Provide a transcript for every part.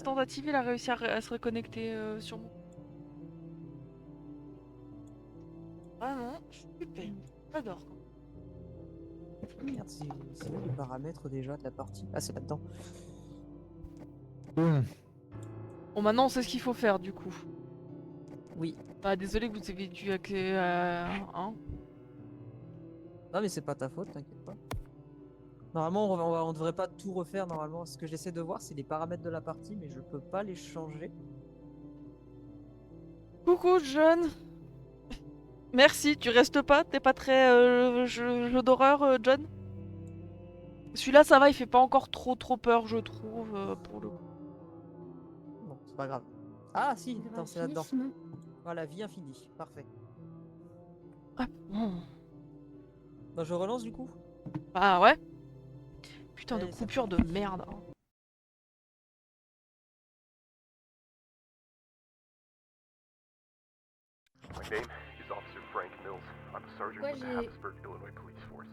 tentative, il a réussi à se reconnecter sur moi. Vraiment, super. J'adore. Merde, c'est où les paramètres déjà de la partie? Ah, c'est là-dedans. Bon, maintenant on sait ce qu'il faut faire du coup. Oui. Bah, désolé que vous ayez dû hein. Non, mais c'est pas ta faute, t'inquiète pas. Normalement, on devrait pas tout refaire normalement. Ce que j'essaie de voir, c'est les paramètres de la partie, mais je peux pas les changer. Coucou John. Merci, tu restes pas? T'es pas très jeu d'horreur, John? Celui-là, ça va, il fait pas encore trop peur, je trouve, pour le coup. Bon, c'est pas grave. Ah, si, attends, c'est là-dedans. Graphisme. Voilà, vie infinie. Parfait. Ah, bon. Bah, je relance du coup. Bah ouais. Putain de Allez, c'est coupure de reparti. merde. Hein. My name is Officer Frank Mills. I'm a sergeant Ouais, with the j'ai- Hattiesburg, Illinois Police Force.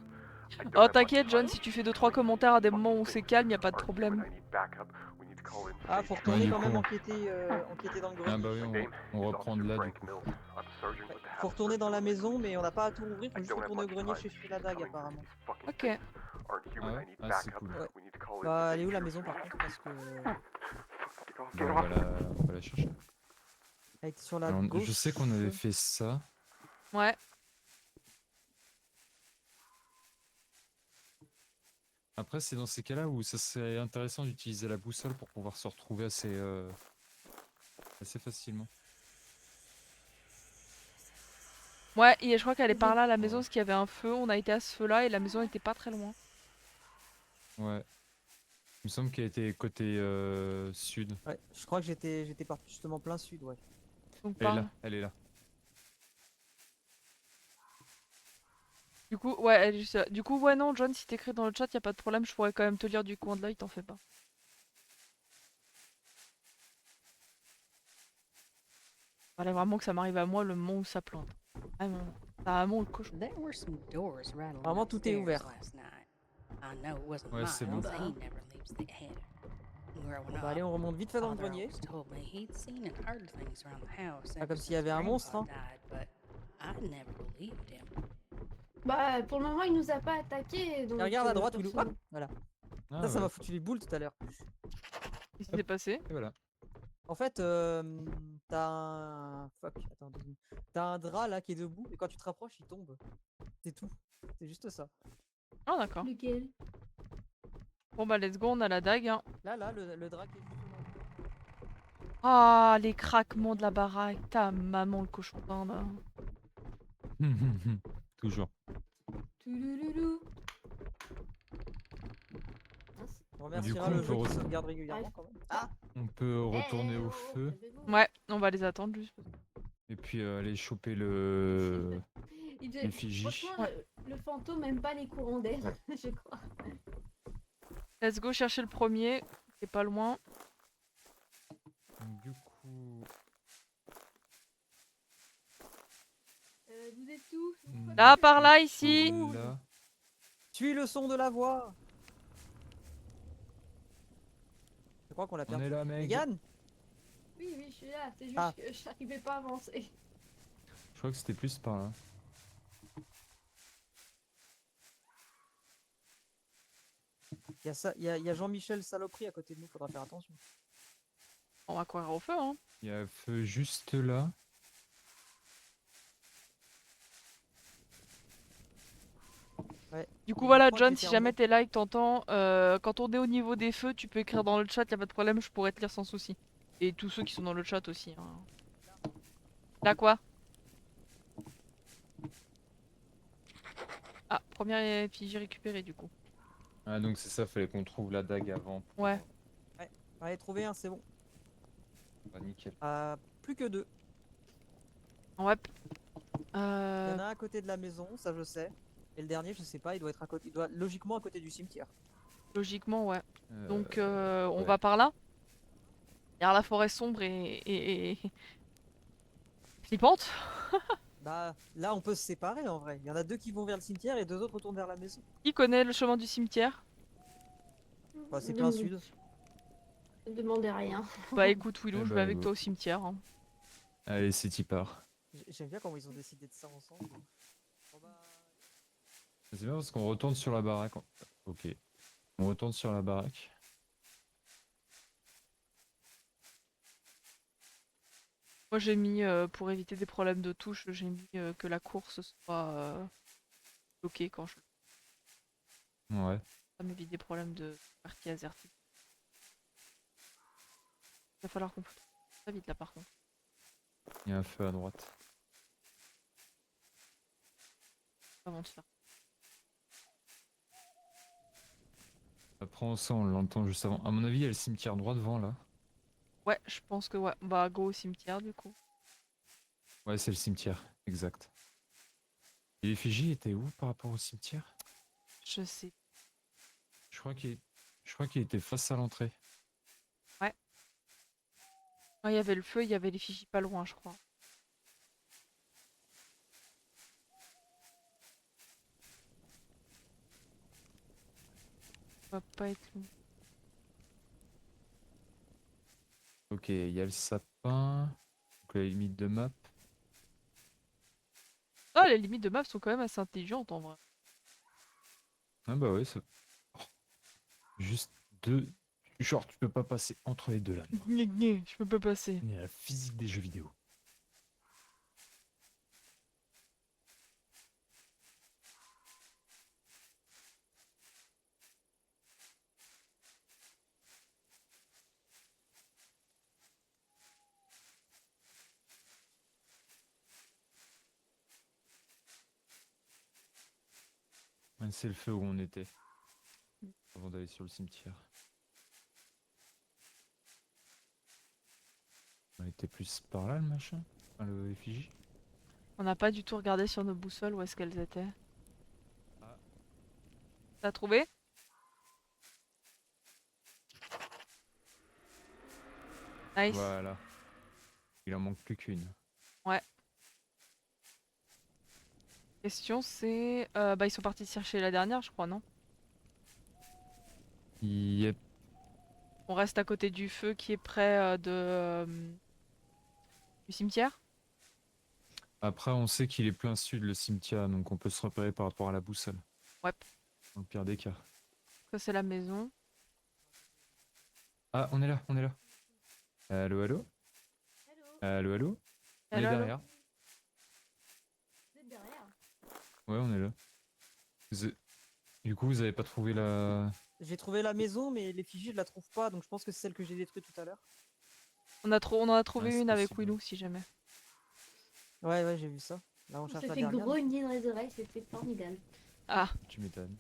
I don't Oh have much t'inquiète John, time. si tu fais 2-3 commentaires à des moments où c'est calme, y a pas de Are here problème. and I need backup. We need to call in Ah, state faut security. retourner du quand même coup. enquêter dans le grenier. Ah bah oui, My name on is reprend de Officer là du Frank coup. Mills. I'm a sergeant Ouais, with the faut retourner Hattiesburg, dans la Illinois maison, Police mais on n'a pas à tout ouvrir, I faut juste don't have retourner au much grenier time. chercher la She's dague coming from apparemment. these fucking Ok. states. Aren't here Ah when ouais? I need Ah c'est backup. cool. Ouais. We need to call in Bah, elle est où state la maison par security. contre? Parce que Get Bon, off. on va la chercher. elle était sur la Alors, gauche. je sais qu'on avait fait ça. Ouais. Après, c'est dans ces cas-là où ça serait intéressant d'utiliser la boussole pour pouvoir se retrouver assez facilement. Ouais, et je crois qu'elle est par là, la maison, Ouais. parce qu'il y avait un feu. On a été à ce feu-là et la maison était pas très loin. Ouais. Il me semble qu'elle était côté sud. Ouais, je crois que j'étais parti justement plein sud, ouais. Donc Elle est par là, elle est là. Du coup, ouais, elle est juste là. Du coup, ouais, non, John, si t'écris dans le chat, y a pas de problème, je pourrais quand même te lire du coin de l'œil, t'en fais pas. Fallait vraiment que ça m'arrive à moi le moment où ça plante. Vraiment. Ça vraiment le cochon. There were some doors rattling Vraiment, tout est upstairs ouvert. last night. I know it wasn't Ouais, c'est Miles, bon. he never leaves the header. Growing Bon, bah allez, up, on remonte vite fait dans le Father grenier. always told me he'd seen and heard things around the house Ah, ever comme s'il y since avait un monstre, Grandpa hein. died, but I never believed him. Bah, pour le moment, il nous a pas attaqué. Donc, Et regarde à droite, Willow. Hop, personne- voilà. Ah, Ça ouais. m'a foutu les boules tout à l'heure. Qu'est-ce qui s'est passé? Et voilà. En fait, t'as un... Fuck, attends 2 secondes. T'as un drap là qui est debout, et quand tu te rapproches, il tombe. C'est tout. C'est juste ça. Ah, d'accord. Lequel? Bon, bah, let's go, on a la dague, hein. Là, le drap qui est juste devant. Ah, les craquements de la baraque. Ta maman, le cochon d'Inde. Toujours. Toulouloulou. On remerciera coup, le on jeu peut qui re- sauvegarde régulièrement quand même. Ah, On peut retourner au feu Ouais, on va les attendre juste. et puis aller choper le l'effigie. Franchement, le fantôme aime pas les courants d'air, je crois. Let's go chercher le premier, qui est pas loin. Donc, du coup, Vous êtes où? Là, par là, ici. là. suis le son de la voix. Je crois qu'on l'a On perdu. est là, mec. Megan. Oui, je suis là. C'est juste Ah. que je n'arrivais pas à avancer. Je crois que c'était plus par là. Il y a Jean-Michel Saloperie à côté de nous, faudra faire attention. On va courir au feu, hein. Il y a un feu juste là. Ouais. Du coup, Je voilà, crois que John, j'étais si en jamais mode- t'es là et que t'entends, quand on est au niveau des feux, tu peux écrire dans le chat, y a pas de problème, je pourrais te lire sans souci. Et tous ceux qui sont dans le chat aussi. Hein. Là, quoi? Ah, première effigie récupérée, du coup. Ah, donc c'est ça, fallait qu'on trouve la dague avant. Ouais. Allez, trouvé un, c'est bon. Bah, nickel. Plus que 2. Ouais. Il y en a un à côté de la maison, ça je sais. Et le dernier, je sais pas, il doit être à côté, il doit logiquement à côté du cimetière. Logiquement, ouais. Donc, on ouais. va par là. Derrière la forêt sombre et flippante. Bah là, on peut se séparer en vrai. Il y en a 2 qui vont vers le cimetière et 2 autres retournent vers la maison. Qui connaît le chemin du cimetière? Bah, c'est plein sud. Ne demandez rien. Bah écoute, Willow, Eh je vais bah, avec go. toi au cimetière. Hein. Allez, c'est y part. J'aime bien comment ils ont décidé de ça ensemble. Bon bah, C'est bien parce qu'on retourne sur la baraque. Ok. On retourne sur la baraque. Moi j'ai mis, pour éviter des problèmes de touche, j'ai mis que la course soit bloquée quand je... Ouais. Ça m'évite des problèmes de partie azerty. Il va falloir qu'on foute ça vite là par contre. Il y a un feu à droite. Avant de faire. Après, ça, on l'entend juste avant. À mon avis, il y a le cimetière droit devant là. Ouais, je pense que ouais. Bah go au cimetière du coup. Ouais, c'est le cimetière. Exact. Et l'effigie était où par rapport au cimetière? Je sais. Je crois qu'il était face à l'entrée. Ah, il y avait le feu, il y avait l'effigie pas loin, je crois. Ça va pas être long. Ok, il y a le sapin. Donc la limite de map. Ah, les limites de map sont quand même assez intelligentes en vrai. Ah bah ouais, ça... Oh, juste deux... Genre, tu peux pas passer entre les deux là. Je peux pas passer. Il y a la physique des jeux vidéo. Ouais, c'est le feu où on était. Avant d'aller sur le cimetière. On était plus par là le machin? Enfin, l'effigie? On n'a pas du tout regardé sur nos boussoles où est-ce qu'elles étaient. Ah. T'as trouvé? Nice. Voilà. Il en manque plus qu'une. Ouais. Question c'est... bah ils sont partis chercher la dernière je crois, non? Yep. On reste à côté du feu qui est près du cimetière? Après, on sait qu'il est plein sud le cimetière, donc on peut se repérer par rapport à la boussole. Ouais. Dans le pire des cas. Ça c'est la maison. Ah, on est là, on est là. Allô, allô? Allô, allô? On est Allô, allô. derrière. Vous êtes derrière. Ouais, on est là. Du coup, vous avez pas trouvé la... j'ai trouvé la maison, mais l'effigie, je la trouve pas, donc je pense que c'est celle que j'ai détruite tout à l'heure. On en a trouvé Ouais, c'est une avec possible. Willou si jamais. Ouais, j'ai vu ça. Là, on On cherche s'est la fait dernière. grogner dans les oreilles, c'était formidable. Ah, Tu m'étonnes.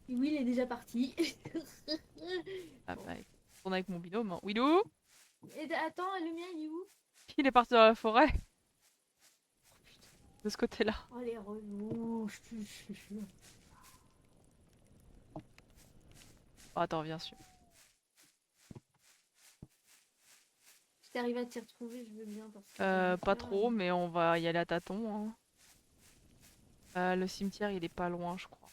Et oui, il est déjà parti. ah bah, on est avec mon binôme. Hein. Willou, Et attends, le mien, il est où? il est parti dans la forêt. De ce côté-là. Oh, les relous. Oh, attends, viens sûr. Si t'arrives à t'y retrouver, je veux bien. Parce que Pas trop, mais on va y aller à tâtons. Hein. Le cimetière, il est pas loin, je crois.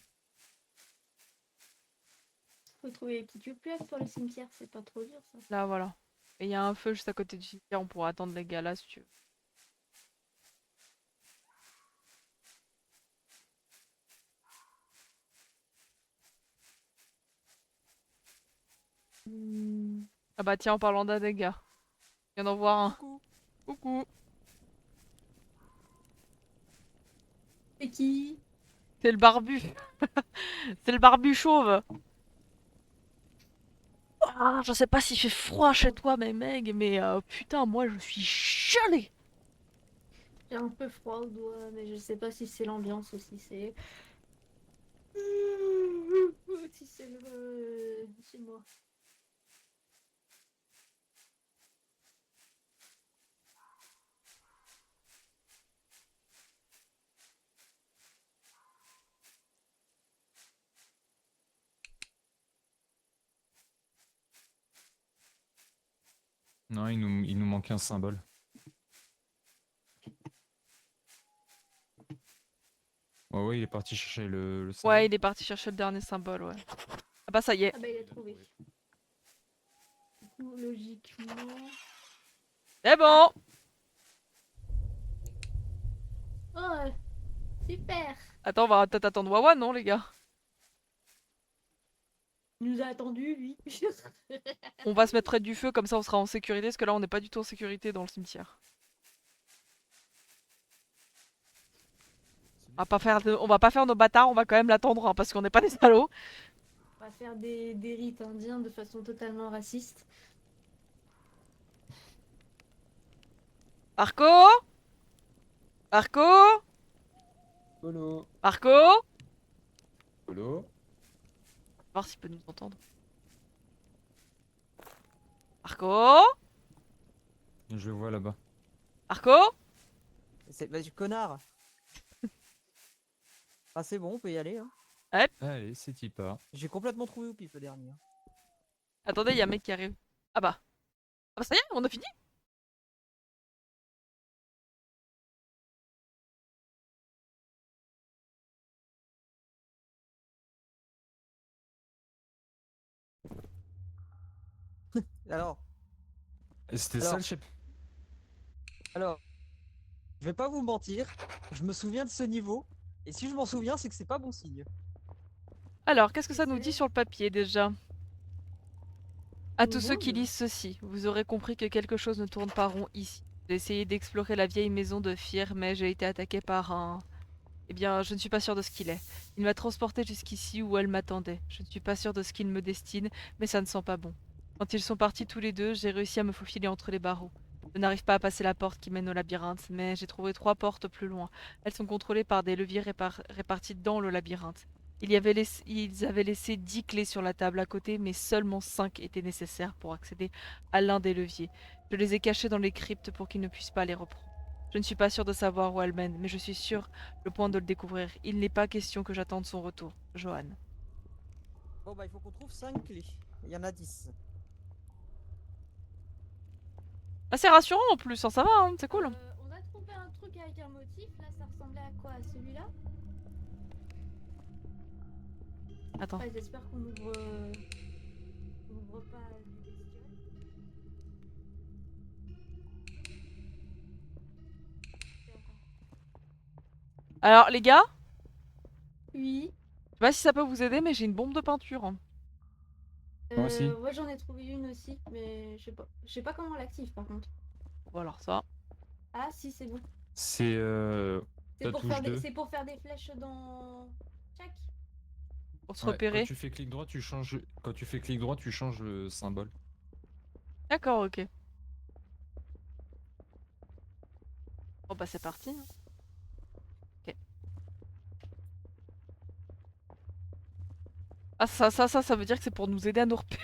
Faut trouver les petits cuplettes pour le cimetière, c'est pas trop dur ça. Là, voilà. Et il y a un feu juste à côté du cimetière, on pourra attendre les gars là si tu veux. Ah bah tiens, en parlant d'un des gars. Je viens d'en voir un. Coucou. Coucou. Et qui? C'est le barbu. C'est le barbu chauve. Ah, je sais pas s'il fait froid chez toi, mais Meg, mais putain, moi je suis gelée. J'ai un peu froid au doigt, mais je sais pas si c'est l'ambiance ou si c'est. Si c'est le. C'est moi. Non, il nous manque un symbole. Ouais, il est parti chercher le symbole. Ouais, il est parti chercher le dernier symbole, ouais. Ah bah ça y est. Ah bah il a trouvé. Du coup, logiquement... C'est bon. Oh, super. Attends, on va peut-être attendre Wawa, non les gars? Il nous a attendu, lui. On va se mettre près du feu, comme ça on sera en sécurité, parce que là on n'est pas du tout en sécurité dans le cimetière. On va pas faire nos bâtards, on va quand même l'attendre, hein, parce qu'on n'est pas des salauds. On va faire des rites indiens de façon totalement raciste. Arco? Arco? Polo. Arco? Polo. Voir s'il peut nous entendre. Arco? Je le vois là-bas. Arco? Bah, du connard. Ah, c'est bon, on peut y aller. Hein. Allez, c'est y part. J'ai complètement trouvé au pif le dernier. Attendez, il y a un mec qui arrive. Ah bah. Ah bah ça y est, on a fini? Alors, Et c'était Alors- ça le chef. alors, je vais pas vous mentir, je me souviens de ce niveau, et si je m'en souviens, c'est que c'est pas bon signe. Alors, qu'est-ce que ça nous dit sur le papier déjà? À tous ceux qui Demande. lisent ceci, vous aurez compris que quelque chose ne tourne pas rond ici. J'ai essayé d'explorer la vieille maison de Fier, mais j'ai été attaqué par un... Eh bien, je ne suis pas sûre de ce qu'il est. Il m'a transporté jusqu'ici où elle m'attendait. Je ne suis pas sûre de ce qu'il me destine, mais ça ne sent pas bon. Quand ils sont partis tous les deux, j'ai réussi à me faufiler entre les barreaux. Je n'arrive pas à passer la porte qui mène au labyrinthe, mais j'ai trouvé 3 portes plus loin. Elles sont contrôlées par des leviers répartis dans le labyrinthe. Ils avaient laissé 10 clés sur la table à côté, mais seulement 5 étaient nécessaires pour accéder à l'un des leviers. Je les ai cachés dans les cryptes pour qu'ils ne puissent pas les reprendre. Je ne suis pas sûre de savoir où elles mènent, mais je suis sûre le point de le découvrir. Il n'est pas question que j'attende son retour. Johan. Bon bah il faut qu'on trouve 5 clés, il y en a 10. Ah, c'est rassurant en plus, hein, ça va, hein, c'est cool. On a trouvé un truc avec un motif, là ça ressemblait à quoi? À celui-là? Attends. Ouais, j'espère qu'on ouvre... on ouvre pas du bestiole. Alors, les gars, Oui. je sais pas si ça peut vous aider, mais j'ai une bombe de peinture, hein. Moi aussi. Ouais, j'en ai trouvé une aussi, mais je sais pas. Je sais pas comment on l'active par contre. Bon, alors ça. Ah si, c'est bon. C'est C'est la pour, touche 2. c'est pour faire des flèches dans... Chac. Pour se Ouais, repérer. quand tu fais clic droit, tu changes. Quand tu fais clic droit, tu changes le symbole. D'accord, ok. Bon, bah, c'est parti, hein. Ok. Ah, ça veut dire que c'est pour nous aider à nous repérer.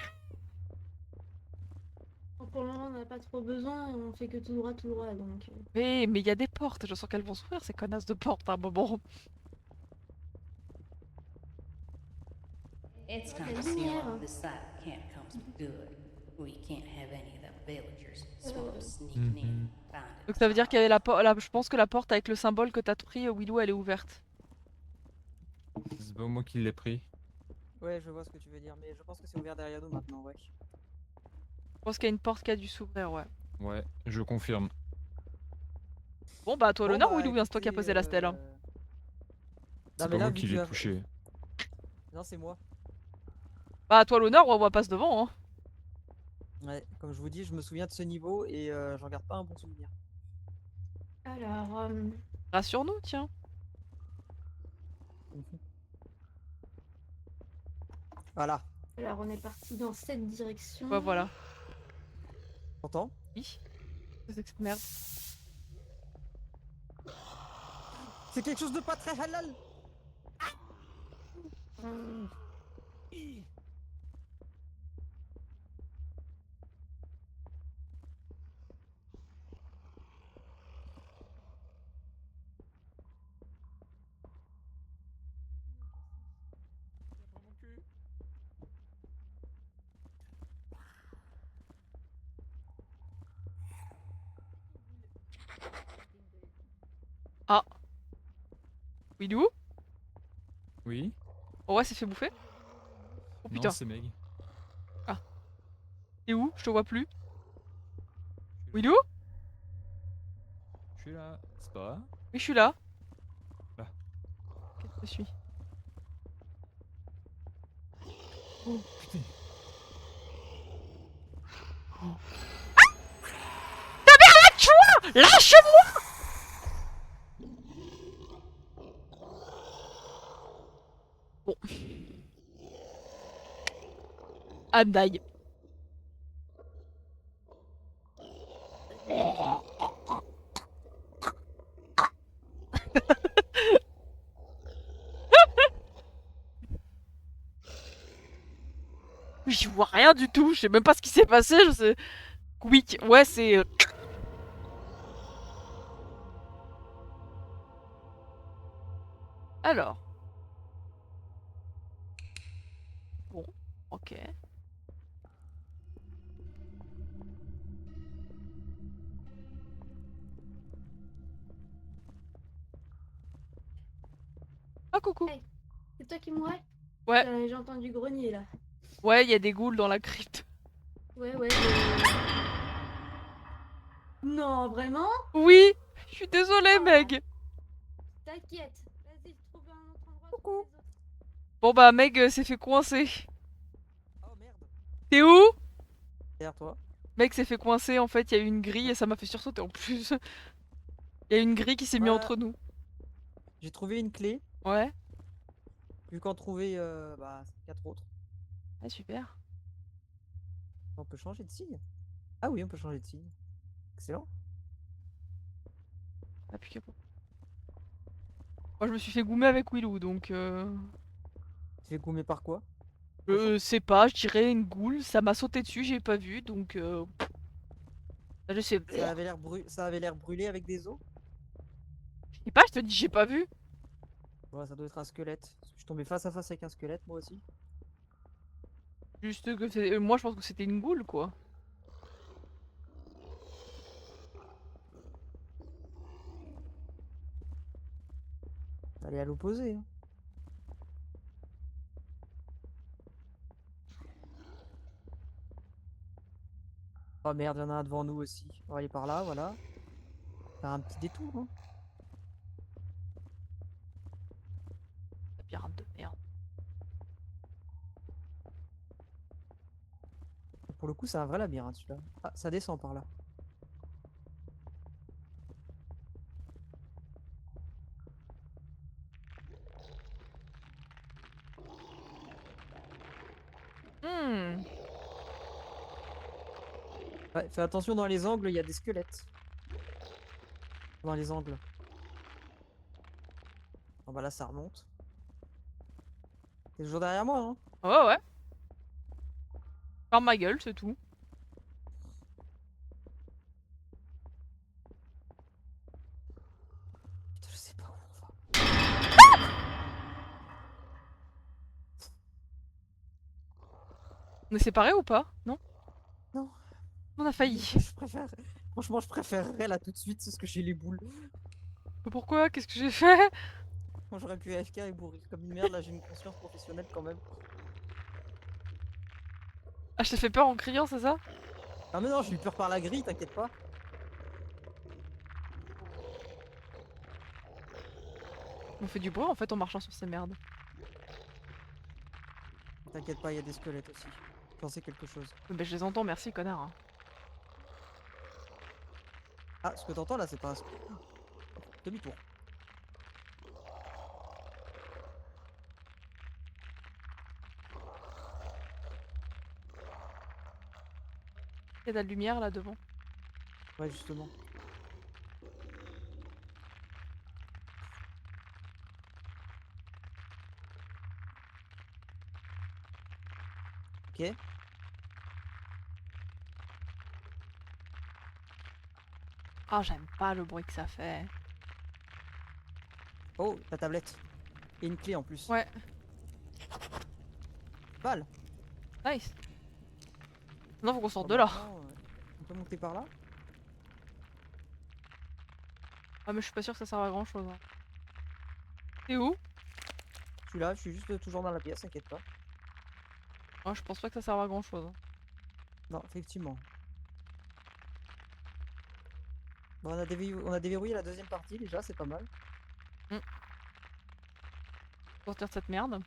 Donc, pour le moment, on n'a pas trop besoin, on fait que tout droit, donc... Oui, mais il y a des portes, je sens qu'elles vont s'ouvrir, ces connasses de portes, à un moment. It's Oh, time la to seal lumière. off this side of the camp comes with good. We can't have any of the villagers sort of Euh. sneaking in and finding Donc ça veut dire us qu'il y avait la porte. Je pense que la porte avec le symbole que t'as pris, Willou, elle est ouverte. C'est pas moi qui l'ai pris. Ouais, je vois ce que tu veux dire, mais je pense que c'est ouvert derrière nous maintenant, ouais. Je pense qu'il y a une porte qui a dû s'ouvrir, ouais. Ouais, je confirme. Bon, bah, à toi Bon, l'honneur, bah, Willou, hein, c'est toi qui as écoutez, posé la stèle, hein. C'est Non, mais pas là, moi vu qui que l'ai tu as- touché. Non, c'est moi. Bah, à toi l'honneur, on passe devant, hein. Ouais, comme je vous dis, je me souviens de ce niveau et j'en garde pas un bon souvenir. Alors, Rassure-nous, tiens. Voilà, alors, on est parti dans cette direction. Ouais, voilà. t'entends? Oui. Qu'est-ce que c'est que cette merde? C'est quelque chose de pas très halal. Ah. Willou? Oui. Oh, ouais, c'est fait bouffer? Oh putain, Non, c'est Meg. t'es où? Je te vois plus. Je suis là. Willou? Je suis là. C'est pas. Oui, je suis là. Là. Ok, je te suis. Oh putain. Lâche-moi! Bon. I'm die. J'y vois rien du tout, je sais même pas ce qui s'est passé, je sais. Quick, ouais, c'est. Alors. Bon, ok. Ah, coucou. Hey. C'est toi qui mourais? Ouais, J'ai entendu grogner là. ouais, il y a des ghouls dans la crypte. Ouais, ouais. Non, vraiment? Oui, je suis désolée, Oh. Meg. T'inquiète. Vas-y, trouve un autre endroit. Trouve les autres. Bon bah, Meg s'est fait coincer. Oh merde. T'es où? Derrière toi. Meg s'est fait coincer, en fait, il y a eu une grille et ça m'a fait sursauter en plus. Il y a une grille qui s'est mise Voilà. entre nous. J'ai trouvé une clé. Ouais. Vu qu'en trouver 4 autres. Ah, super. On peut changer de signe. Ah oui, on peut changer de signe. Excellent. Appuie capot. Moi, je me suis fait goumer avec Willou, donc Tu fais gommer par quoi? je sais pas, je dirais une goule, ça m'a sauté dessus, j'ai pas vu, donc je sais Ça avait l'air brûlé avec des os. je sais pas, je te dis, j'ai pas vu. Voilà, ça doit être un squelette. Je suis tombé face à face avec un squelette, moi aussi. Juste que moi, je pense que c'était une goule, quoi. Allez à l'opposé. Hein. Oh merde, il y en a un devant nous aussi. On va aller par là, voilà. Faire un petit détour. Hein. Labyrinthe de merde. Pour le coup, c'est un vrai labyrinthe celui-là. Ah, ça descend par là. Hmm. Ouais, fais attention dans les angles, il y a des squelettes. Dans les angles. Oh bah là, ça remonte. T'es toujours derrière moi, hein? Ouais, ouais. Ferme ma gueule, c'est tout. Putain, je sais pas où on va. On est séparés ou pas? Non? Non. On a failli. Je préfère. Franchement, je préférerais là tout de suite, c'est ce que j'ai les boules. Mais pourquoi? Qu'est-ce que j'ai fait? Quand j'aurais pu AFK et mourir comme une merde, là j'ai une conscience professionnelle quand même. Ah, je t'ai fait peur en criant, c'est ça? Ah mais non, j'ai eu peur par la grille, t'inquiète pas. On fait du bruit en fait en marchant sur ces merdes. T'inquiète pas, il y a des squelettes aussi. J'en sais quelque chose. Mais je les entends, merci connard. Hein. Ah, ce que t'entends là, c'est pas un demi-tour. Il y a de la lumière là devant. Ouais, justement. Ok. Ah, j'aime pas le bruit que ça fait. Oh, ta tablette. Et une clé en plus. Ouais, Balle. nice. Non, faut qu'on sorte Bon, de là. maintenant, on peut monter par là. Ah, mais je suis pas sûre que ça serve à grand chose. Hein. T'es où? Je suis là, je suis juste toujours dans la pièce, t'inquiète pas. Moi, je pense pas que ça serve à grand chose. Non, effectivement. Bon, on a déverrouillé la deuxième partie déjà, c'est pas mal. Sortir de cette merde.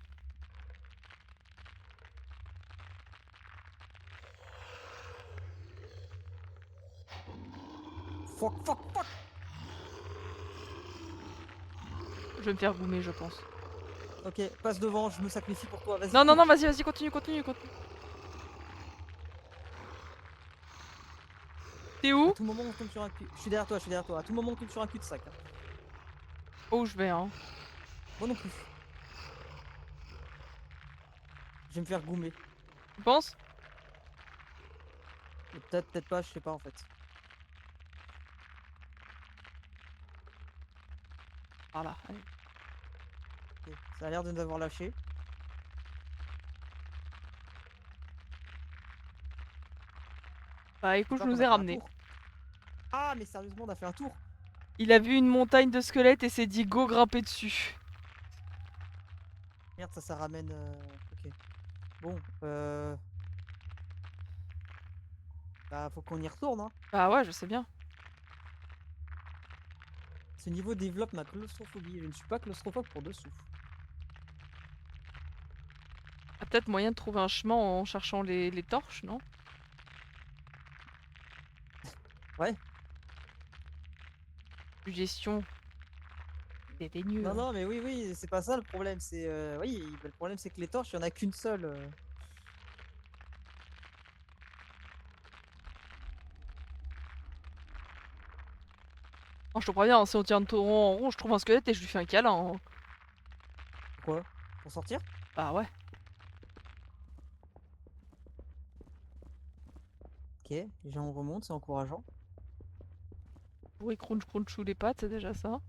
Fuck, fuck, fuck. Je vais me faire goumer, je pense. Ok, passe devant, je me sacrifie pour toi, vas-y. Non, non, non, vas-y, vas-y, continue, continue, continue. T'es À où? tout moment on tombe sur un cul. Je suis derrière toi, je suis derrière toi. À tout moment on tombe sur un cul-de-sac. Hein. Oh, où je vais, hein. Moi non plus. Je vais me faire goumer. Tu penses? Peut-être, peut-être pas, je sais pas en fait. Par là, allez. Ok, ça a l'air de nous avoir lâché. Bah écoute, je J'espère qu'on nous a ai fait un ramenés. tour. Ah mais sérieusement on a fait un tour. Il a vu une montagne de squelettes et s'est dit go grimper dessus. Merde ça ramène... Ok. Bon, bah faut qu'on y retourne hein. Bah ouais, je sais bien. Ce niveau développe ma claustrophobie. Je ne suis pas claustrophobe pour dessous. Ah, peut-être moyen de trouver un chemin en cherchant les torches, non? Ouais. Suggestion. Dédaigneux. Non non mais oui oui c'est pas ça le problème. C'est oui le problème c'est que les torches il y en a qu'une seule. Oh, je te préviens, si on tient le taureau en rond, je trouve un squelette et je lui fais un câlin. Hein. Pourquoi? Pour sortir? Bah ouais. Ok, déjà on remonte, c'est encourageant. Oui, crunch crunch sous les pattes, c'est déjà ça.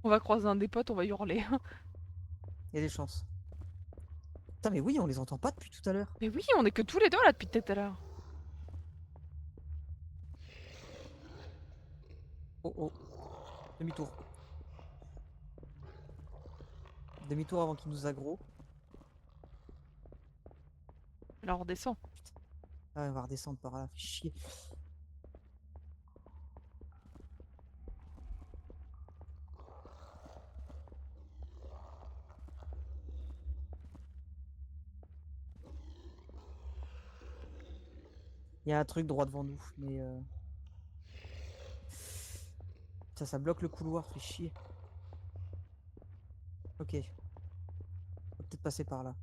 On va croiser un des potes, on va hurler. Il y a des chances. Putain mais oui on les entend pas depuis tout à l'heure. Mais oui, on est que tous les deux là depuis tout à l'heure. Oh oh. Demi-tour. Demi-tour avant qu'il nous aggro. Alors on redescend. Ah ouais, on va redescendre par là, fait chier. Il y a un truc droit devant nous, mais ça bloque le couloir, fait chier. Ok. On va peut-être passer par là.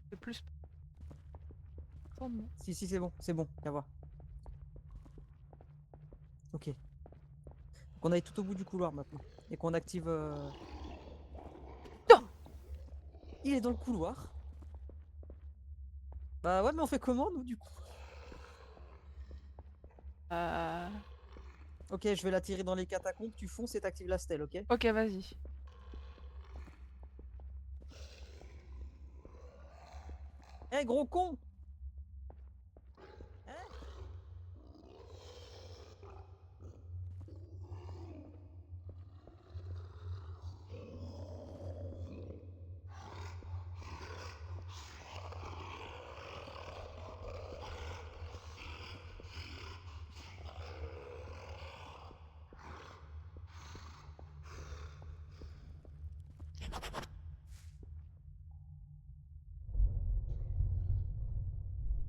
C'est plus. Oh non. Si si c'est bon, viens voir. Ok. Donc on aille tout au bout du couloir maintenant. Et qu'on active... Non. Il est dans le couloir. Bah ouais mais on fait comment nous du coup? Euh... Ok je vais la tirer dans les catacombes, tu fonces et t'actives la stèle, ok? Ok, vas-y. Eh gros con! Hein?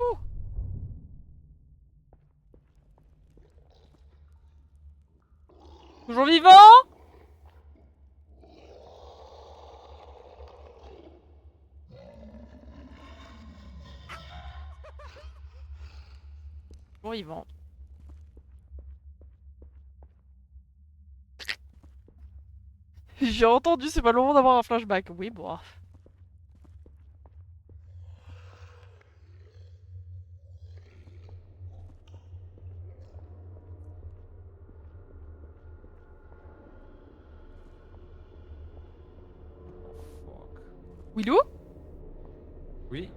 Ouh. Toujours vivant? Toujours vivant. J'ai entendu, c'est pas le moment d'avoir un flashback. Oui, bon. Fuck. Willou? Oui.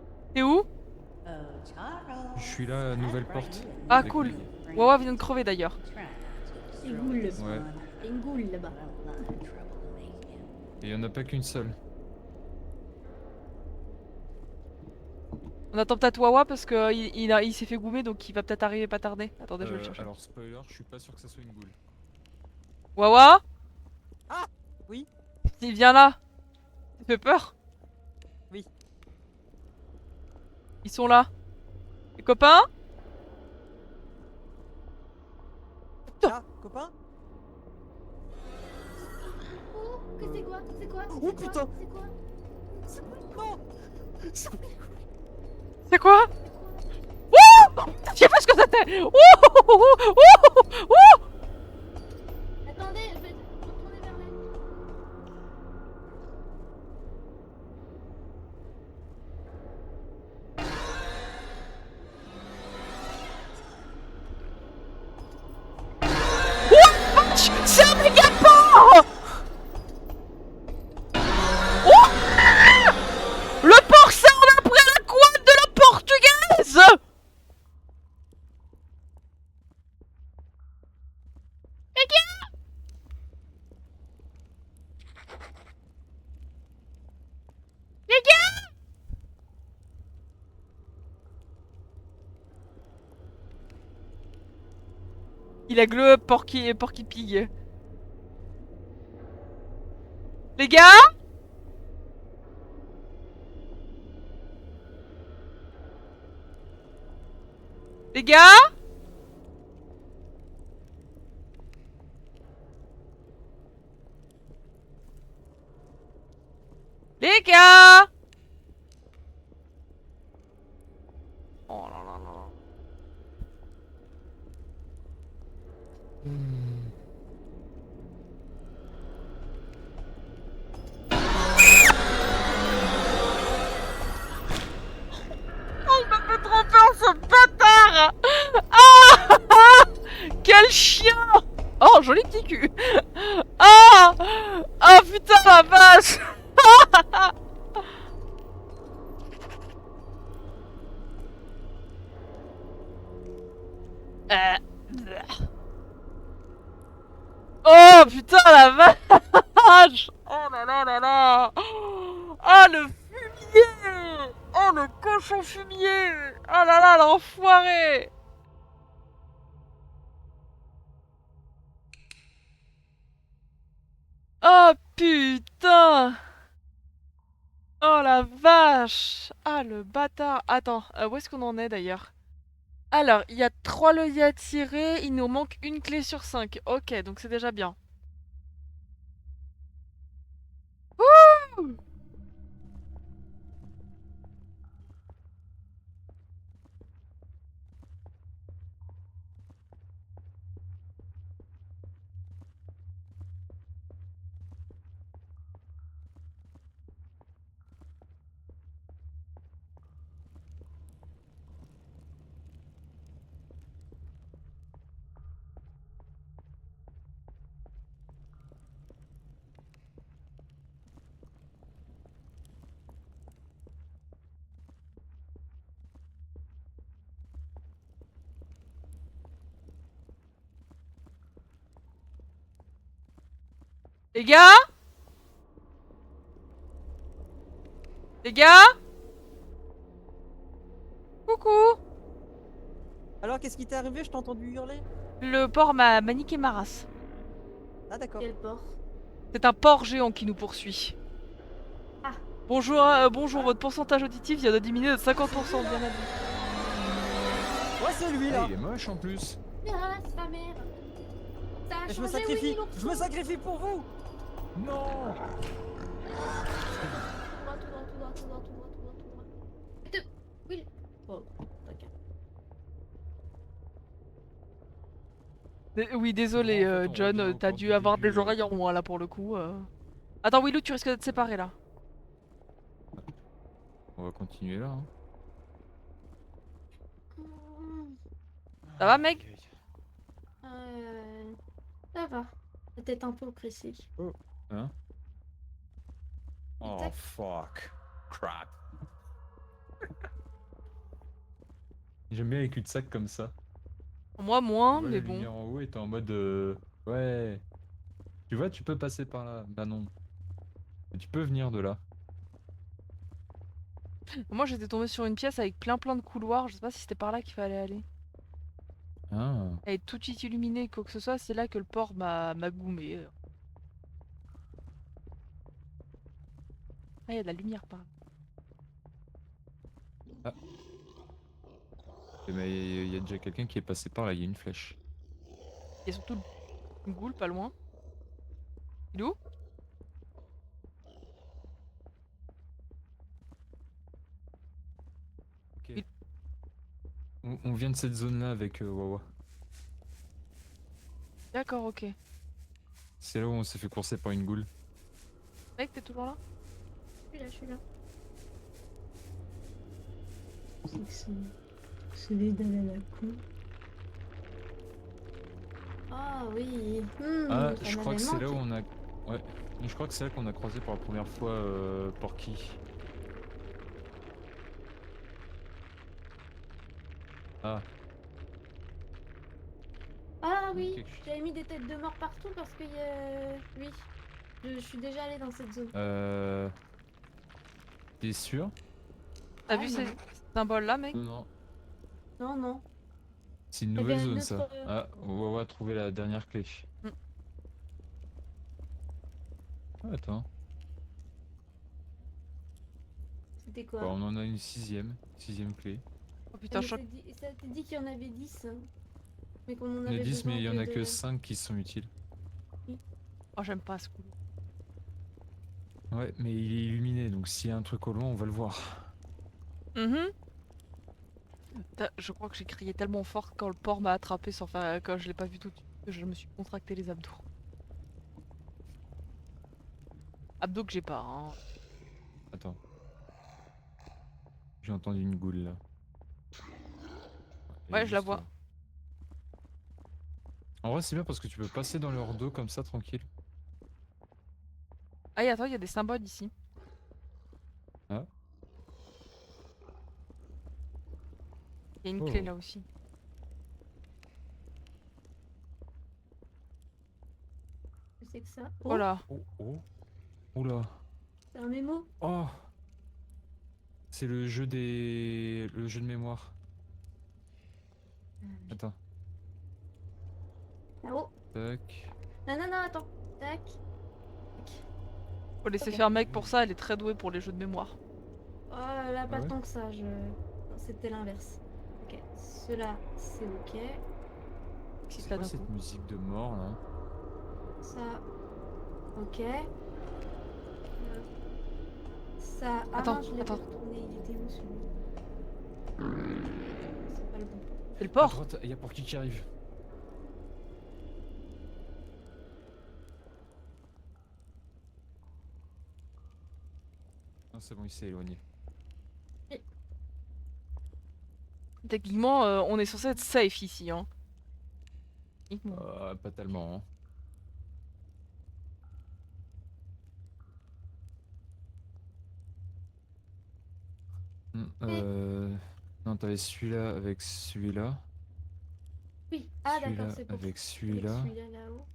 Je suis là, nouvelle porte. Ah, avec cool. les- Wawa vient de crever d'ailleurs. C'est goule. Ouais. Il y a une goule là-bas. Et il y en a pas qu'une seule. On attend peut-être Wawa parce que il s'est fait goumer donc il va peut-être arriver pas tarder. Attendez, je vais le chercher. Alors, spoiler, je suis pas sûr que ça soit une boule. Wawa? Ah oui. Il vient là. Ça fait peur? Oui. Ils sont là. Les copains? Ah, copain. Oh, que c'est quoi? C'est quoi? Oh, C'est quoi? putain. C'est quoi? C'est quoi? Non. C'est quoi? Wouh! Je sais pas ce que c'était! Wouh! Wouh! Wouh! Attendez, je vais retourner vers elle. C'est un méga porc! Oh! Le porc ça on a pris la couenne de la portugaise! Il a glow up Porky Pig. Les gars? Les gars? Les gars? Oh là là là. Oh, il m'a fait trop peur ce bâtard! Ah! Quel chien! Oh, joli petit cul! Ah! Ah putain la vache! Oh putain la vache! Oh là là là là! Ah le fumier! Oh le cochon fumier! Oh là là l'enfoiré! Oh putain! Oh la vache! Ah le bâtard! Attends, où est-ce qu'on en est d'ailleurs? Alors, il y a 3 leviers à tirer, il nous manque une clé sur 5. Ok, donc c'est déjà bien. Wouh! Les gars? Les gars? Coucou! Alors, qu'est-ce qui t'est arrivé? Je t'ai entendu hurler. Le porc m'a niqué ma race. Ah, d'accord. Quel porc? C'est un porc géant qui nous poursuit. Ah. Bonjour, bonjour, votre pourcentage auditif vient de diminuer de 50%, bien à vous. Ouais, c'est lui Ah, là. il est moche en plus. Ah, c'est ta mère. T'as Je me changé, sacrifie. oui, l'ourson. Je me sacrifie pour vous. Non! Tout droit, tout droit, tout droit, tout droit, tout droit, tout droit, tout droit. Oui. Oh, d'accord. Oui, désolé, Bon, en fait, on John, revient t'as encore dû du avoir début, des oreilles en moins là pour le coup. Attends, Willou, tu risques d'être séparé là. On va continuer là. Hein. Ça va, mec? Ça va. Peut-être un peu oppressif. Hein? Oh Tac. fuck. Crap. J'aime bien les cul-de-sac comme ça. Moi, Tu moins, vois mais la bon. lumière en haut et t'es en mode ouais. Tu vois, tu peux passer par là. Bah non. Mais tu peux venir de là. Moi, j'étais tombée sur une pièce avec plein de couloirs. Je sais pas si c'était par là qu'il fallait aller. Ah. Elle est tout de suite illuminée, quoi que ce soit. C'est là que le port m'a goumé. Ah, il y a de la lumière par là. Ah. Mais il y a déjà quelqu'un qui est passé par là, il y a une flèche. Il y a surtout le ghoul pas loin. Il est où? Ok. Il- On vient de cette zone-là avec Wawa. D'accord, ok. C'est là où on s'est fait courser par une goule. Mec, t'es toujours là? Je suis là. C'est que c'est les dalles à la con. Ah oui. Ah, Ça je crois m'avait que c'est là où manqué. on a. Ouais. Je crois que c'est là qu'on a croisé pour la première fois Porky. Ah, Ah il y a oui, quelque chose. j'avais mis des têtes de mort partout parce que oui, je suis déjà allée dans cette zone. T'es sûr? T'as Ah vu non, ces symboles-là, mec? Non, non. non, non. C'est une Il y avait nouvelle un zone autre. ça. Ah, Wawa a trouvé la dernière clé. Mm. Ah, attends. C'était quoi? Bah, on en a une sixième. Sixième clé. Oh putain, je Mais crois ça t'a dit qu'il y en avait 10, hein, mais qu'on en Il y en a avait 10, mais besoin il y en que a que de. 5 qui sont utiles. Oh, j'aime pas ce coup. Ouais, mais il est illuminé, donc s'il y a un truc au loin, on va le voir. Mhm. Je crois que j'ai crié tellement fort quand le porc m'a attrapé sans faire... quand je l'ai pas vu tout de suite que je me suis contracté les abdos. Abdos que j'ai pas, hein. Attends. J'ai entendu une goule là. Elle est Ouais, je la juste vois. là. En vrai, c'est bien parce que tu peux passer dans leur dos comme ça tranquille. Ah, et attends, il y a des symboles ici. Ah, Il y a une clé oh, là aussi. C'est que ça. Oh Oh, là. oh, oh. Oula. c'est un mémo. Oh, c'est le jeu le jeu de mémoire. Attends. Là-haut. Tac. Non, non, non, attends. Tac. Tac. Faut laisser Ok. faire mec pour ça, elle est très douée pour les jeux de mémoire. Oh là, pas Ah ouais? tant que ça. Non, c'était l'inverse. Ok. Cela, c'est ok. Si C'est là quoi d'un coup. cette musique de mort là? Ça, ok. Ça. Ah Attends, non, je l'ai pas attends. retourné. Il était où celui-là? C'est pas le bon. C'est le À porc. droite, il y a Porky qui arrive. Non, c'est bon, il s'est éloigné. Techniquement, on est censé être safe ici, hein. Techniquement. Pas tellement, hein. Non, t'avais celui-là avec celui-là. Oui. Ah d'accord, Celui-là c'est pour avec avec celui-là. celui-là là-haut.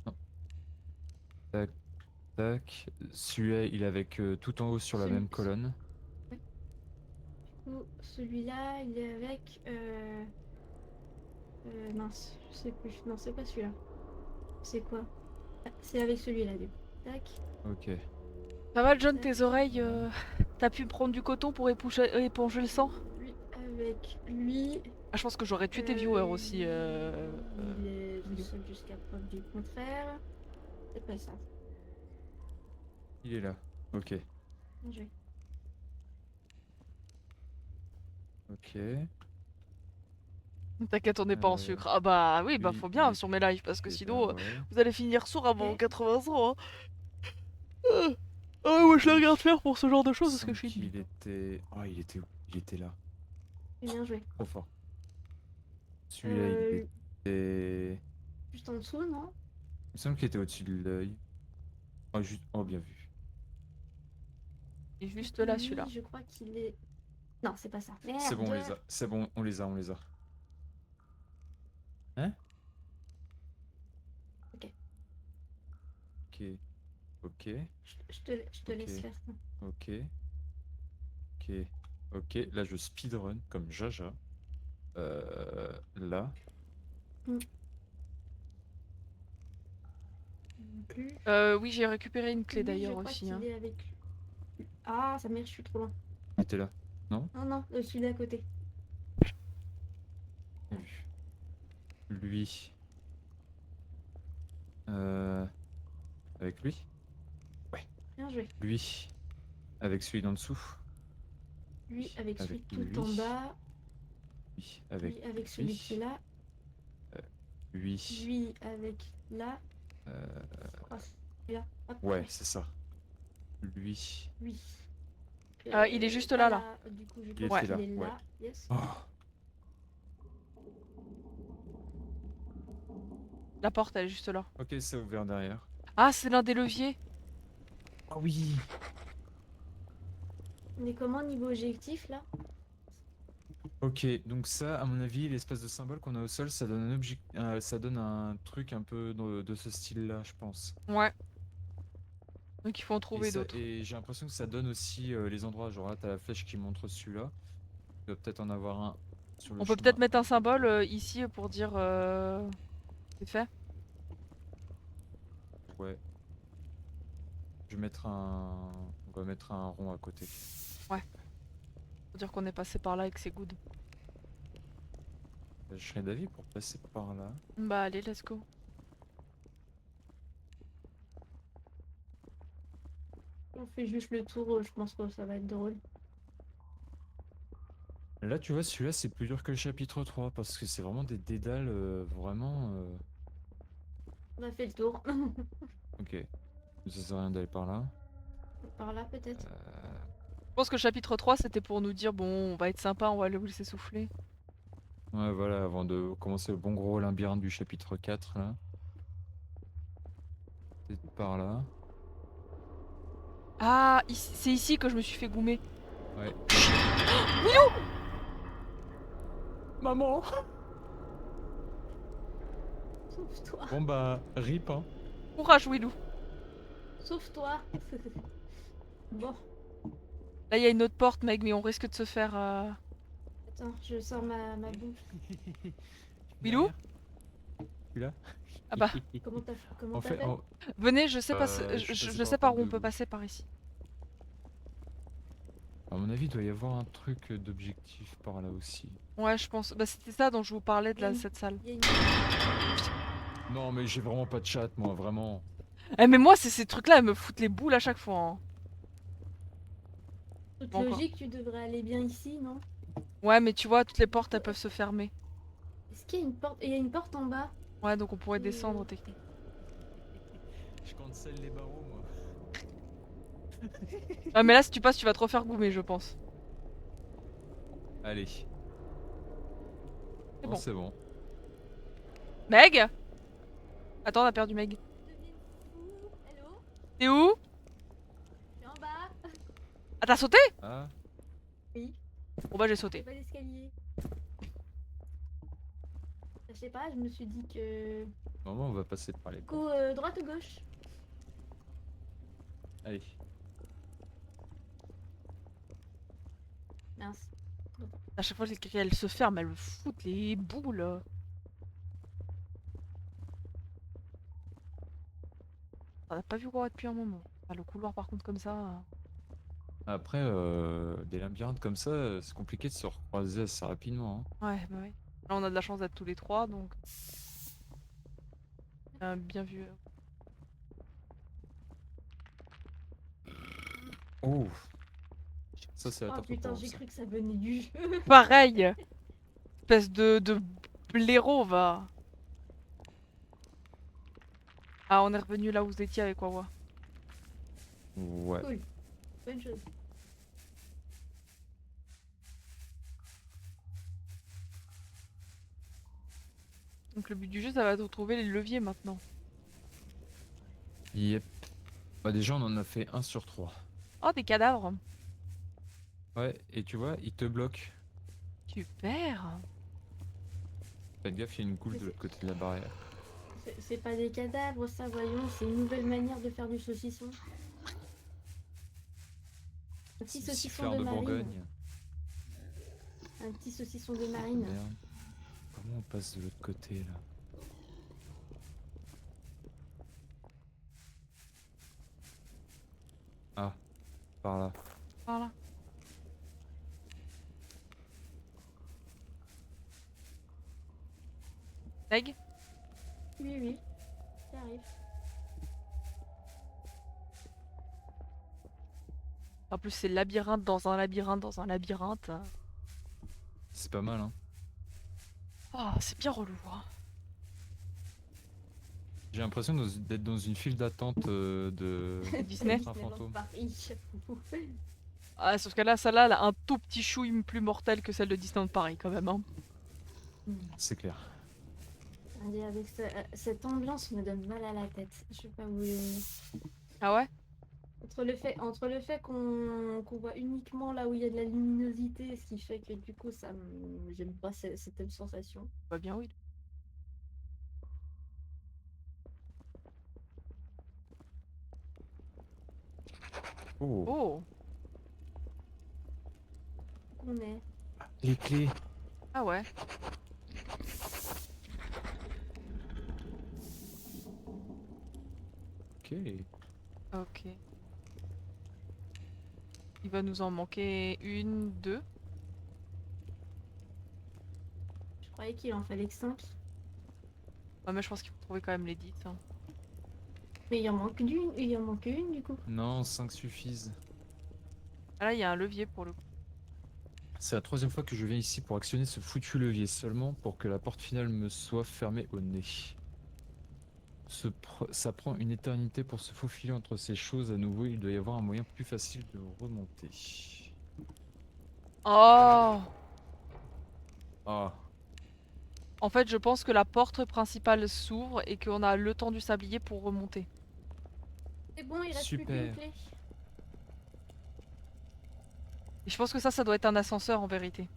Non. Tac, tac. Celui-là, il est avec tout en haut sur la Celui- même colonne. Ou celui-là, il est avec. Mince, je sais plus. Non, c'est pas celui-là. C'est quoi? Ah, c'est avec celui-là du coup. Tac. Ok. Ça va, John, tac. tes oreilles t'as pu prendre du coton pour éponger le sang? Lui avec lui. Ah, je pense que j'aurais tué tes viewers aussi. Il est vidéo. seul jusqu'à preuve du contraire. C'est pas ça. Il est là. Ok. Bien joué. Ok. T'inquiète, on n'est pas en Euh, sucre. Ah bah oui, bah lui, faut il bien est- sur mes lives, parce que il est sinon, là, ouais. vous allez finir sourd avant Ok. 80 ans. Hein. Ah ouais, moi je les regarde faire pour ce genre de Il choses parce que semble je suis qu'il nul. était. Oh, il était où? Il était là. Bien joué. Trop fort. Celui-là, il Euh, était. Juste en dessous, non? Il me semble qu'il était au-dessus de l'œil. Oh, juste. Oh, bien vu. Il est juste là, Lui, celui-là. je crois qu'il est Non, c'est pas ça. Merde. C'est bon, on les a. C'est bon, on les a, on les a. Hein? Ok. Ok. Ok. Je te laisse Ok. faire ça. Ok. Ok. Ok. Là, je speedrun comme Jaja. Là. Non plus. Oui, j'ai récupéré une clé Lui, je d'ailleurs crois aussi. qu'il Hein. est avec. Ah, sa mère, je suis trop loin. Il était là. Non? Non, non, celui d'à côté. Lui. Euh... Avec lui? Ouais. Bien joué. Lui. Avec celui d'en dessous. Lui avec celui Avec tout lui. en bas. Lui. Avec Lui avec celui qui est lui. là. Lui. Lui avec là. Euh, Je crois que c'est là. Hop, Ouais, c'est ça. Lui. Lui. Il est juste pas là, là. Du coup, je Il pense était là, qu'il est ouais. là. Yes. Oh. La porte, elle est juste là. Ok, c'est ouvert derrière. Ah, c'est l'un des leviers. Ah oui. On est comment niveau objectif là? Ok, donc ça, à mon avis, l'espèce de symbole qu'on a au sol, ça donne un objet, ça donne un truc un peu de ce style-là, je pense. Ouais. Donc il faut en trouver d'autres. Et j'ai l'impression que ça donne aussi les endroits. Genre là, t'as la flèche qui montre celui-là. Tu dois peut-être en avoir un sur le On peut chemin. peut-être mettre un symbole ici pour dire c'est fait. Ouais. Je vais mettre un. On va mettre un rond à côté. Pour dire qu'on est passé par là et que c'est good. Je serais d'avis pour passer par là. Bah allez, let's go. On fait juste le tour, je pense que ça va être drôle. Là, tu vois, celui-là, c'est plus dur que le chapitre 3 parce que c'est vraiment des dédales vraiment. On a fait le tour. Ok. Ça sert à rien d'aller par là. Par là peut-être. Je pense que le chapitre 3 c'était pour nous dire bon, on va être sympa, on va le laisser souffler. Ouais, voilà, avant de commencer le bon gros labyrinthe du chapitre 4, là. Peut-être par là. Ah, c'est ici que je me suis fait goumer. Ouais. Maman. Sauve-toi. Bon bah, rip, hein. Courage, Willou. Sauve-toi. Bon, Là, il y a une autre porte, mec, mais on risque de se faire. attends, je sors ma boucle. Willou. Celui-là. Ah bah, Comment En fait, t'appelles? venez, je sais pas, je suis je passé sais par par la où on porte de peut gauche. passer par ici. à mon avis, il doit y avoir un truc d'objectif par là aussi. Ouais, je pense. Bah, c'était ça dont je vous parlais de Mm. cette salle. Il y a une... Non, mais j'ai vraiment pas de chat, moi, vraiment. Eh, mais moi, c'est ces trucs-là, elles me foutent les boules à chaque fois. Hein. Toute Bon, logique, tu devrais aller bien ici, non? Ouais, mais tu vois, toutes les portes, elles peuvent se fermer. Est-ce qu'il y a une porte? Il y a une porte en bas. Ouais, donc on pourrait Et- descendre techniquement. Je cancel les barreaux, moi. Ah, mais là, si tu passes, tu vas te refaire goumer, je pense. Allez. C'est Bon, bon. c'est bon. Meg. Attends, on a perdu Meg. Deviens fou. Hello? T'es où? Je suis en bas. Ah, t'as sauté? Ah, Oui. Bon, bah, j'ai C'est sauté. pas l'escalier. Je sais pas, je me suis dit que... normalement, on va passer par les Go droite ou gauche? Allez. Mince. À chaque fois qu'elle se ferme, elle me fout les boules. On a pas vu quoi depuis un moment. Ah, le couloir, par contre, comme ça. Après, des labyrinthes comme ça, c'est compliqué de se recroiser assez rapidement. Ouais, bah ouais. Là, on a de la chance d'être tous les trois, donc. Bien vu. Oh. Ça, c'est la Oh tarte aux putain, pommes, j'ai ça. cru que ça venait du jeu. Pareil. Espèce de blaireau, va. Ah, on est revenu là où vous étiez avec Wawa. Ouais. Cool. Bonne chose. Donc le but du jeu, ça va être de trouver les leviers maintenant. Yep. Bah déjà, on en a fait 1 sur 3. Oh, des cadavres. Ouais, et tu vois, il te bloque. Super. Faites gaffe, il y a une goule de l'autre côté de la barrière. C'est pas des cadavres, ça, voyons. C'est une nouvelle manière de faire du saucisson. Un petit saucisson Siffleur de de marine. Bourgogne. Un petit saucisson de marine. Merde. Comment on passe de l'autre côté là? Ah, par là. Voilà. Meg? Oui, oui. Ça arrive. En plus, c'est labyrinthe dans un labyrinthe dans un labyrinthe. C'est pas mal, hein. Ah, c'est bien relou. Hein. J'ai l'impression d'être dans une file d'attente de Disney. train fantôme. Paris. Ah, sauf que là, celle-là, elle a un tout petit chouïme plus mortel que celle de Disneyland Paris, quand même. Hein. C'est clair. Allez, avec cette ambiance me donne mal à la tête. Je sais pas où. Ah ouais? Entre le fait qu'on voit uniquement là où il y a de la luminosité, ce qui fait que du coup, j'aime pas cette sensation. Bah bien oui. Oh, Oh! On est. les clés. Ah ouais. Ok. Ok. Il va nous en manquer une, deux. Je croyais qu'il en fallait que 5. Ouais, mais je pense qu'il faut trouver quand même les 10. Hein. Mais il en manque une du coup. Non, 5 suffisent. Ah là, il y a un levier pour le coup. C'est la troisième fois que je viens ici pour actionner ce foutu levier, seulement pour que la porte finale me soit fermée au nez. Ça prend une éternité pour se faufiler entre ces choses à nouveau, il doit y avoir un moyen plus facile de remonter. Oh! Ah, En fait, je pense que la porte principale s'ouvre et qu'on a le temps du sablier pour remonter. C'est bon, il reste plus qu'une super. clé. Et je pense que ça doit être un ascenseur en vérité.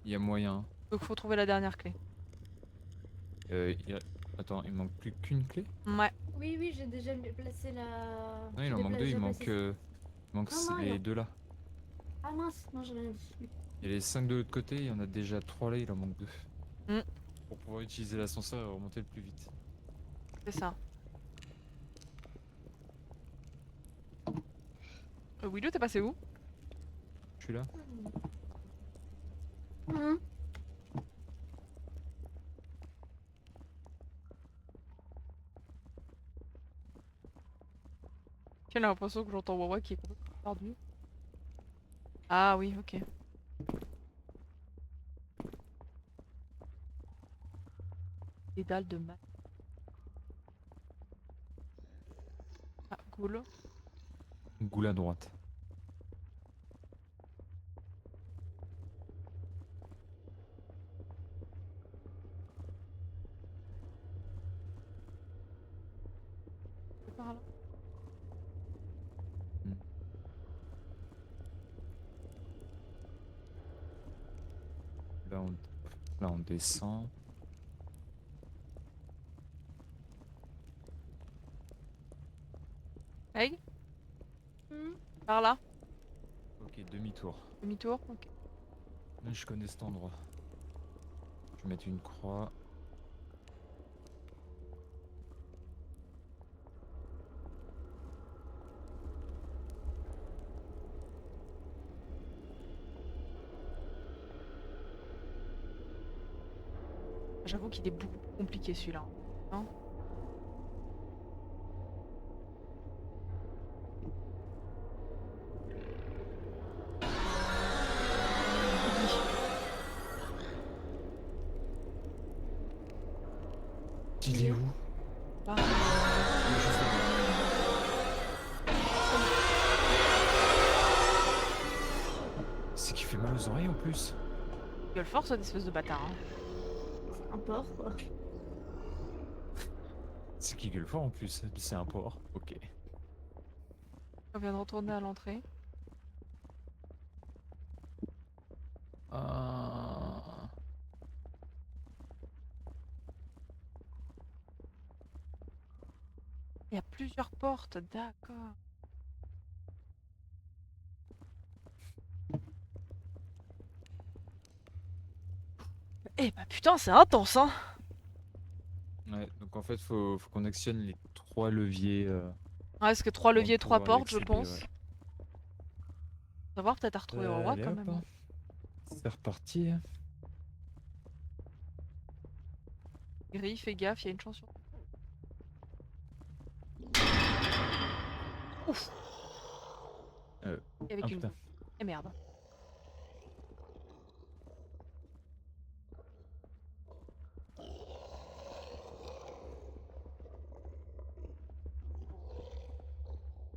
Il y a moyen. Donc faut trouver la dernière clé. Il y a- Attends, il manque plus qu'une clé? Ouais. Oui, oui, j'ai déjà placé la. Non, il j'ai en manque deux, déjà il placé manque Non, non, les deux là. Ah mince, non, j'ai rien dit. Il y a les 5 de l'autre côté, il y en a déjà 3 là, il en manque 2. Mm. Pour pouvoir utiliser l'ascenseur et remonter le plus vite. C'est ça. Willow, t'es passé où? Je suis là. Mhm. J'ai l'impression que j'entends Wawa qui est complètement perdu. Ah oui, ok. Pédale de mat. Ah, cool. Goule à droite. C'est par là. Hmm. Là on descend. Hey, Mhm. par là. Ok, demi-tour. Demi-tour. Ok. Je connais cet endroit. Je vais mettre une croix. J'avoue qu'il est beaucoup plus compliqué celui-là. Hein. Il est où? Par Il est juste là-bas. C'est qu'il fait mal aux oreilles en plus. Gueule fort, cette espèce de bâtard. Hein. C'est un porc, quoi. C'est qu'il gueule fort en plus. C'est un porc. Ok. On vient de retourner à l'entrée. Ah. Il y a plusieurs portes, d'accord. Eh bah putain, c'est intense, hein. Ouais, donc en fait, faut qu'on actionne les 3 leviers Ouais, parce que 3 avant de leviers, 3 pouvoir y portes, je accéder, pense. ouais. Savoir peut-être à retrouver Aurora Allez quand hop, même. hein. C'est reparti. Gris, fais gaffe, il y a une chance sur. Ouf. Et avec Ah une putain. boule. Et merde.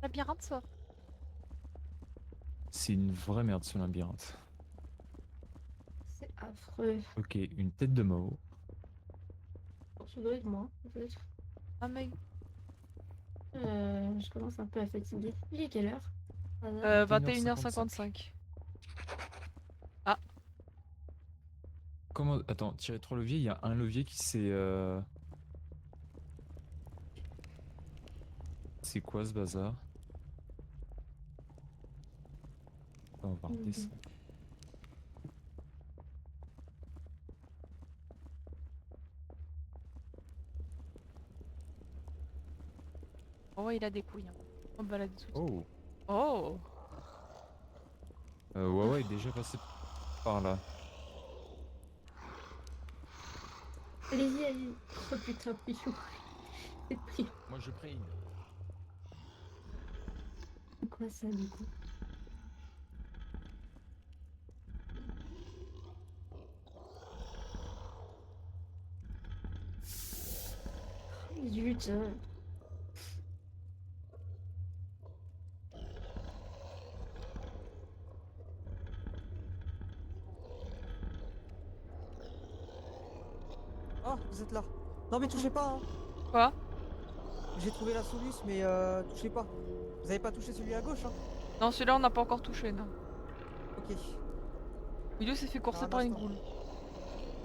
Labyrinthe sort. C'est une vraie merde ce labyrinthe. C'est affreux. Ok, une tête de Mao. Bon, ça doit être moi, peut-être. Ah mec. Je commence un peu à fatiguer. Il est quelle heure? 21h55. Comment... Attends, tirer 3 leviers, il y a un levier qui s'est... C'est quoi ce bazar? On va voir Mhm. descendre. Oh ouais, il a des couilles. Hein. On va balader tout de suite. Oh, Oh. ouais, est déjà passé par là. Allez-y, allez-y. Oh putain, Pichou. C'est pris. Moi je prie. C'est quoi ça, du coup? Zut. Oh, vous êtes là. Non mais touchez pas, hein. Quoi? J'ai trouvé la soluce, mais touchez pas. Vous avez pas touché celui à gauche, hein. Non, celui-là, on n'a pas encore touché, non. Ok. Milieu s'est fait courser Un par une instant. goule.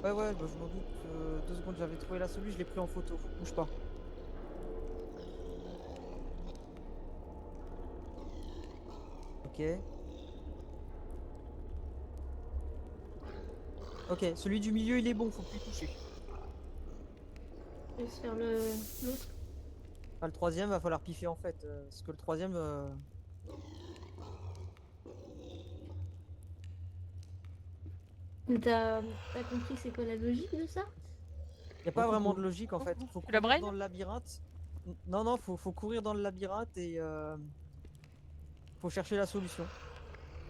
Ouais, bah, je m'en doute. 2 secondes, j'avais trouvé la soluce, je l'ai pris en photo. Bouge pas. Ok. Ok, celui du milieu il est bon, faut plus toucher. Je vais se faire l'autre. Ah, le troisième va falloir piffer en fait. Parce que le troisième. T'as compris c'est quoi la logique de ça? Y a pas vraiment de logique en fait. Faut Tu la courir brailles? dans le labyrinthe. Non, faut courir dans le labyrinthe et faut chercher la solution.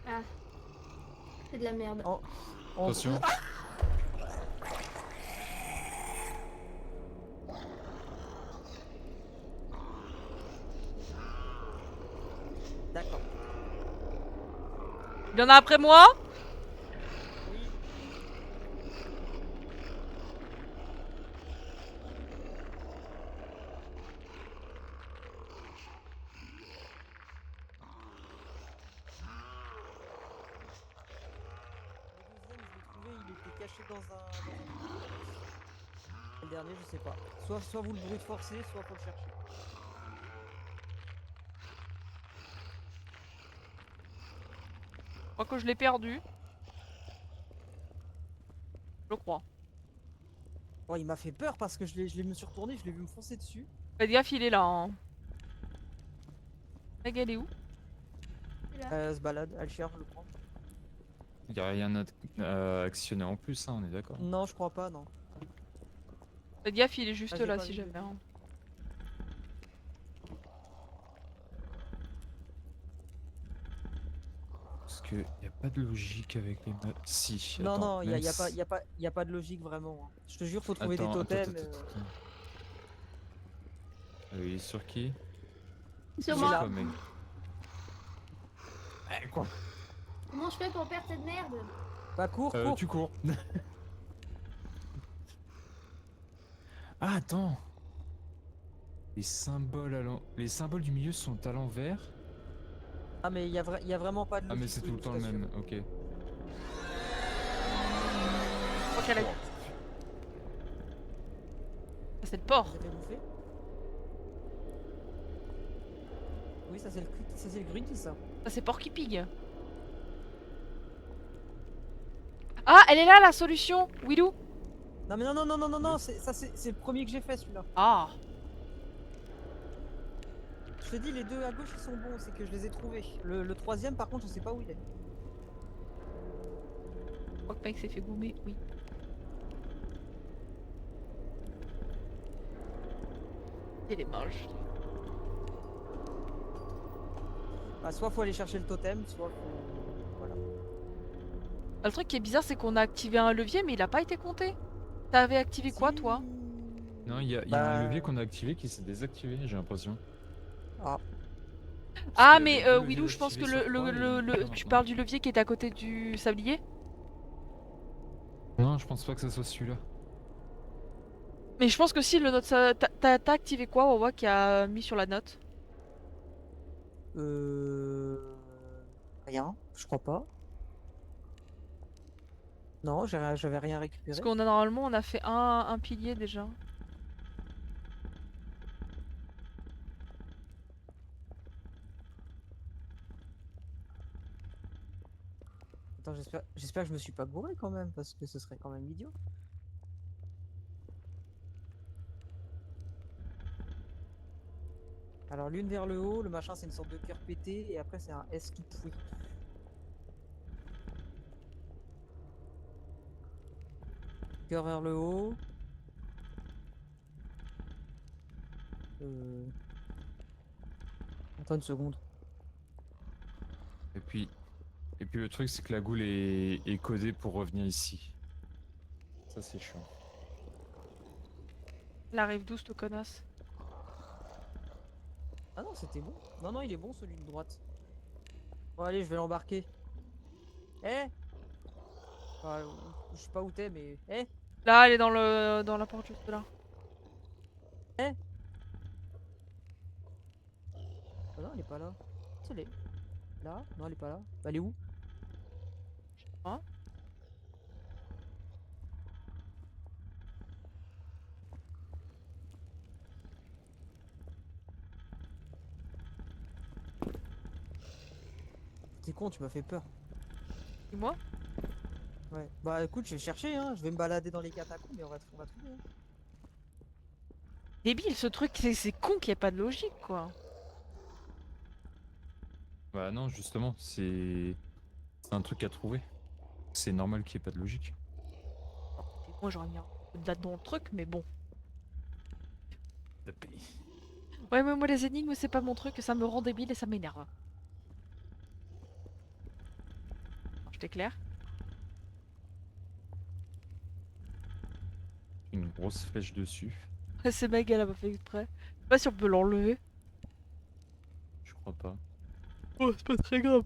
Ah. C'est de la merde. En- Attention. D'accord. Il y en a après moi? Le deuxième, je l'ai trouvé, il était caché dans un... Le dernier, je sais pas. Soit vous le brute forcé, soit faut le chercher. Je crois que je l'ai perdu. Je crois. Oh, il m'a fait peur parce que me suis retourné, je l'ai vu me foncer dessus. Faites gaffe, il est là. Hein. Meg, elle est où? Elle se balade, elle cherche, je le prends. Il n'y a rien à actionner en plus, hein, on est d'accord. Non, je crois pas, non. Faites gaffe, il est juste Ah, j'ai là pas si vu jamais. de Hein. Parce que y a pas de logique avec les maps. Si, Non, attends, non, y même a si- pas de logique vraiment. Hein. Je te jure, faut trouver des Attends, totems. attends. Il est sur qui? Sur Il est moi. là. Toi, mec. Eh, quoi? Comment je fais pour perdre cette merde? Bah, cours. Tu cours. Ah, attends. Les symboles du milieu sont à l'envers. Ah, mais y a vraiment pas de Ah, logique. mais c'est oui, tout le je temps le t'assure. même, ok. qu'elle a... Ça, c'est le porc. Ça s'est fait bouffer. Oui, ça c'est le grunty ça. Ça, c'est Porky Pig. Ah, elle est là, la solution, Willou. Non mais non, c'est le premier que j'ai fait celui-là. Ah. Je te dis, les deux à gauche ils sont bons, c'est que je les ai trouvés. Le troisième par contre je sais pas où il est. Je crois que le mec s'est fait goumer, oui. Il est moche. Bah, soit faut aller chercher le totem, soit faut... Voilà. Le truc qui est bizarre, c'est qu'on a activé un levier, mais il a pas été compté. T'avais activé quoi, Si. toi? Non, il y a Bah. un levier qu'on a activé qui s'est désactivé, j'ai l'impression. Ah. Parce Ah, qu'il y mais avait deux leviers Willou, je pense que d'activer sur trois et il y en a plus tu maintenant. parles du levier qui est à côté du sablier? Non, je pense pas que ça soit celui-là. Mais je pense que si le note, t'as activé quoi, Wawa, qui a mis sur la note? Rien, je crois pas. Non, j'avais rien récupéré. Parce qu'on a normalement, on a fait un pilier déjà. Attends, j'espère que je me suis pas gouré quand même, parce que ce serait quand même idiot. Alors l'une vers le haut, le machin c'est une sorte de cœur pété, et après c'est un S tout pourri. Cœur vers le haut. Euh... Attends une seconde. Et puis le truc, c'est que la goule est codée pour revenir ici. Ça, c'est chiant. Elle arrive d'où, cette connasse? Ah non, c'était bon. Non, il est bon celui de droite. Bon allez, je vais l'embarquer. Eh Enfin, je sais pas où t'es, mais... Eh Là, elle est dans la porte juste là. Eh Ah non, elle est pas là. Si, elle est là. Non, elle est pas là. Bah, elle est où? Hein? T'es con, tu m'as fait peur. Dis-moi. Ouais. Bah écoute, je vais chercher, hein. Je vais me balader dans les catacombes, mais on va trouver. Hein. Débile, ce truc, c'est con qu'il n'y ait pas de logique, quoi. Bah non, justement, c'est un truc à trouver. C'est normal qu'il n'y ait pas de logique. Moi, j'aurais mis un peu de date dans le truc, mais bon. Ouais, mais moi, les énigmes, c'est pas mon truc, ça me rend débile et ça m'énerve. Je t'éclaire. Une grosse flèche dessus. C'est Meg, elle a pas fait exprès. Je sais pas si on peut l'enlever. Je crois pas. Oh, c'est pas très grave.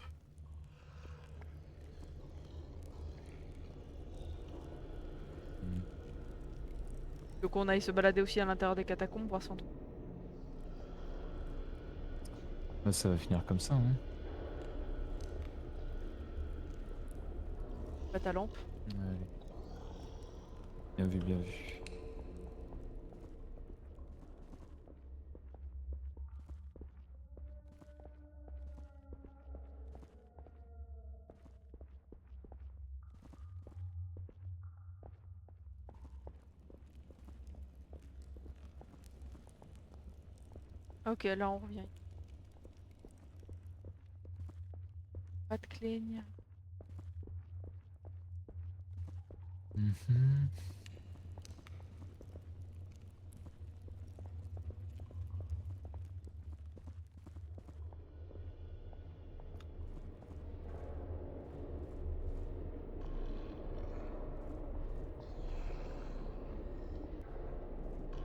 Hmm. Faut qu'on aille se balader aussi à l'intérieur des catacombes, voir si on trouve Là, ça va finir comme ça, hein. pas ta lampe. Allez. Bien vu, bien vu. Ok, là, on revient. Pas de clé, ni rien. Mhm.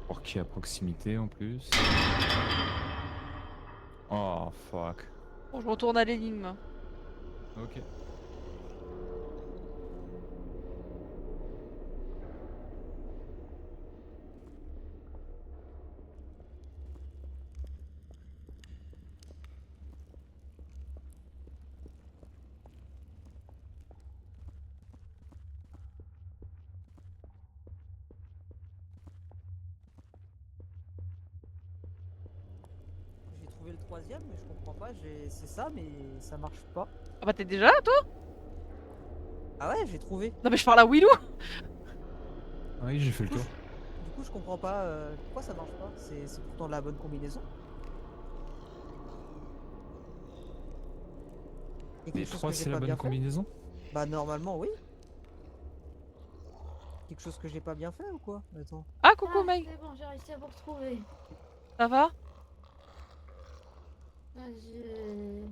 Pour qui à proximité en plus. Oh fuck. Bon, je retourne à l'énigme. Ok. trouvé le troisième, mais je comprends pas. C'est ça, mais ça marche pas. Ah bah t'es déjà là, toi? Ah ouais, j'ai trouvé. Non mais je parle à Willou. Oui, j'ai fait le tour. Du coup, je comprends pas pourquoi ça marche pas. C'est pourtant de la bonne combinaison. Et Les quelque chose 3, que j'ai c'est la pas bonne bien fait. combinaison? Bah normalement oui. Quelque chose que j'ai pas bien fait ou quoi? Attends. Ah coucou Ah, Meg, c'est bon, j'ai réussi à vous retrouver. ça va? Ah, je...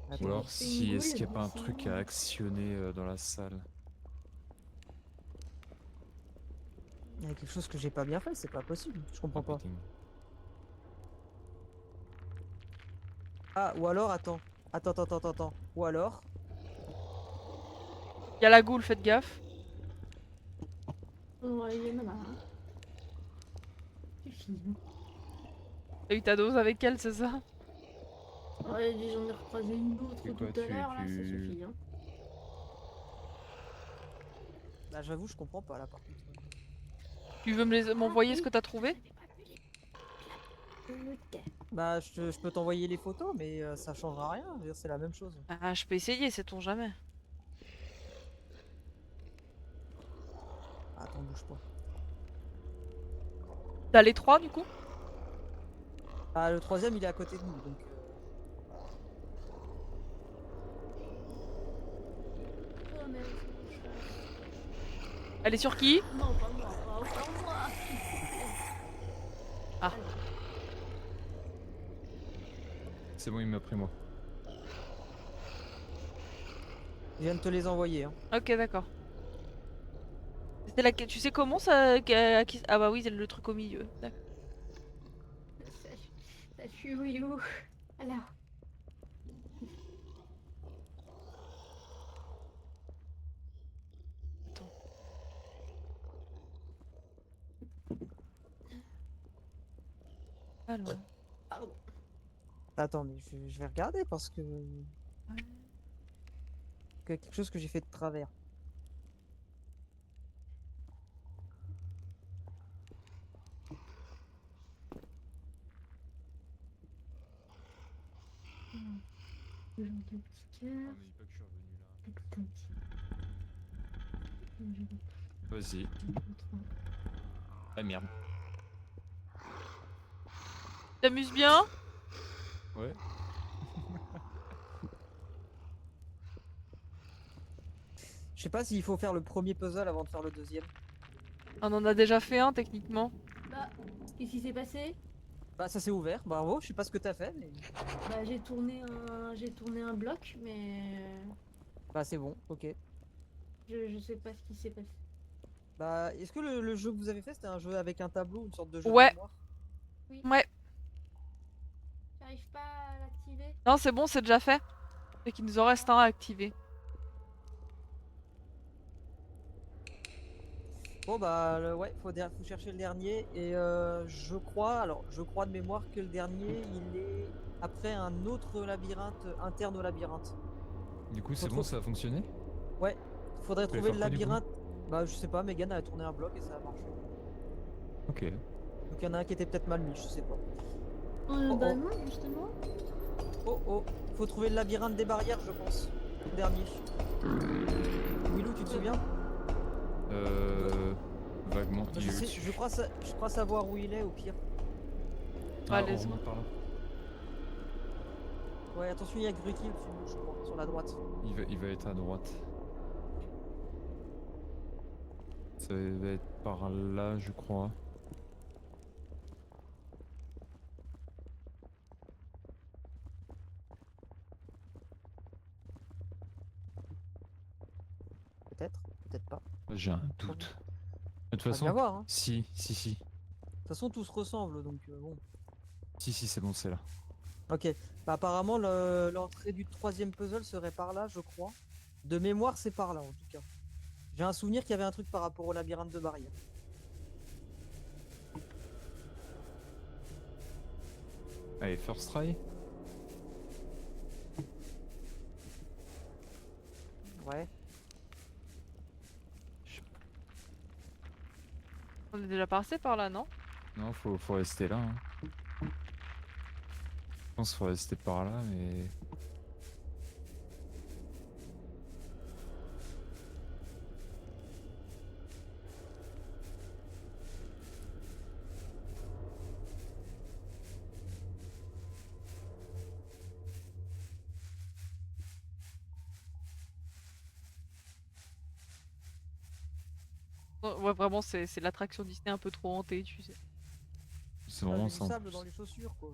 Ou Attends. alors, c'est si, une est-ce qu'il n'y a goule, pas un mais truc sinon- à actionner dans la salle? Il y a quelque chose que j'ai pas bien fait, c'est pas possible. Je comprends pas. Marketing. Ah, ou alors, attends. Attends. Ou alors, Y a la goule, faites gaffe. Ouais, il y en a un. Suffit. T'as eu ta dose avec elle, c'est ça? Ouais, j'en ai recroisé une autre C'est tout quoi, à l'heure, là, ça tu- suffit. Hein. bah j'avoue, je comprends pas là par contre. Tu veux m'envoyer ce oui, que t'as trouvé? j'avais pas vu les putes. Bah je peux t'envoyer les photos, mais ça changera rien. Je veux dire, c'est la même chose. Ah, je peux essayer, sait-on jamais. Ah, attends, bouge pas. T'as les 3 du coup? Ah, le troisième, il est à côté de nous, donc. Oh, mais c'est bon, Elle est sur qui? non, pas moi, pas moi. Ah. C'est bon, il m'a pris moi. Je viens de te les envoyer. Hein. Ok, d'accord. Tu sais comment ça... Ah bah oui, c'est le truc au milieu. D'accord. Ça fuit Willou. Alors. Attends. Alors. Pardon. Attends, mais je vais regarder parce que. Quelque chose que j'ai fait de travers. Toujours deux petits cœurs. dis pas que je suis revenu là. Tac, tac. Vas-y. Ah merde. T'amuses bien? Ouais. Je sais pas s'il faut faire le premier puzzle avant de faire le deuxième. On en a déjà fait un techniquement. Bah, qu'est-ce qui s'est passé? Bah ça s'est ouvert, bravo, je sais pas ce que t'as fait, mais. Bah, j'ai tourné un bloc, mais Bah c'est bon, ok. je sais pas ce qui s'est passé. Bah est-ce que le jeu que vous avez fait c'était un jeu avec un tableau, une sorte de jeu Ouais. de mémoire? Ouais. J'arrive pas à l'activer. Non, c'est bon, c'est déjà fait. Et qu'il nous en reste un à activer. Bon bah ouais, faut chercher le dernier et je crois de mémoire que le dernier il est après un autre labyrinthe interne au labyrinthe. Du coup, c'est Faut bon, trou- ça a fonctionné? Ouais, faudrait Fallait trouver le faire quoi, du coup labyrinthe. Bah je sais pas, Megan a tourné un bloc et ça a marché. Ok. Donc il y en a un qui était peut-être mal mis, je sais pas. Bah oh. non, justement. Oh, faut trouver le labyrinthe des barrières je pense. Le dernier. Willou, tu te souviens? Vaguement. Il est Je au-dessus. crois savoir où il est au pire. Ah, Allez, on c'est remonte par là. Ouais, attention, il y a Gruty au-dessus de nous, je crois, sur la droite. Il va être à droite. Ça va être par là, je crois. Peut-être, peut-être pas. J'ai un doute. De toute On va façon, bien voir, hein. si. De toute façon, tout se ressemble, donc bon. Si, c'est bon, c'est là. Ok, bah apparemment l'entrée du troisième puzzle serait par là, je crois. De mémoire, c'est par là en tout cas. J'ai un souvenir qu'il y avait un truc par rapport au labyrinthe de barrière. Allez, first try. Ouais. On est déjà passé par là, non? Non, faut rester là. Hein. pense qu'il faut rester par là, mais... Ouais, vraiment, c'est l'attraction Disney un peu trop hantée, tu sais. C'est Ah, vraiment j'ai du ça. en sable plus. dans les chaussures quoi.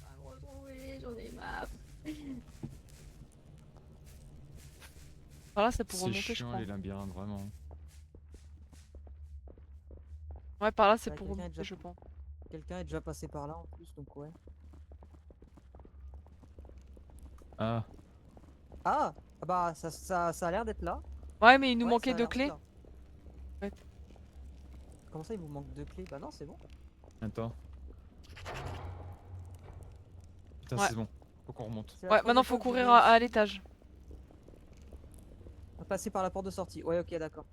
Ah, me retrouver, j'en ai marre. Par là, c'est pour C'est remonter, je chiant crois. les labyrinthes, vraiment. Ouais, par là, c'est Ouais, pour quelqu'un est remonter, déjà- je pense. Quelqu'un est déjà passé par là en plus donc ouais. Ah, Ah, ah bah ça a l'air d'être là. Ouais, mais il nous Ouais, manquait ça a 2 l'air d'être clés. là. Ouais. Comment ça il vous manque 2 clés? Bah non c'est bon. attends. Putain, Ouais. c'est bon. Faut qu'on remonte. C'est la Ouais, troisième maintenant, fois faut que je courir viens à ici. l'étage. Passer par la porte de sortie. Ouais ok d'accord.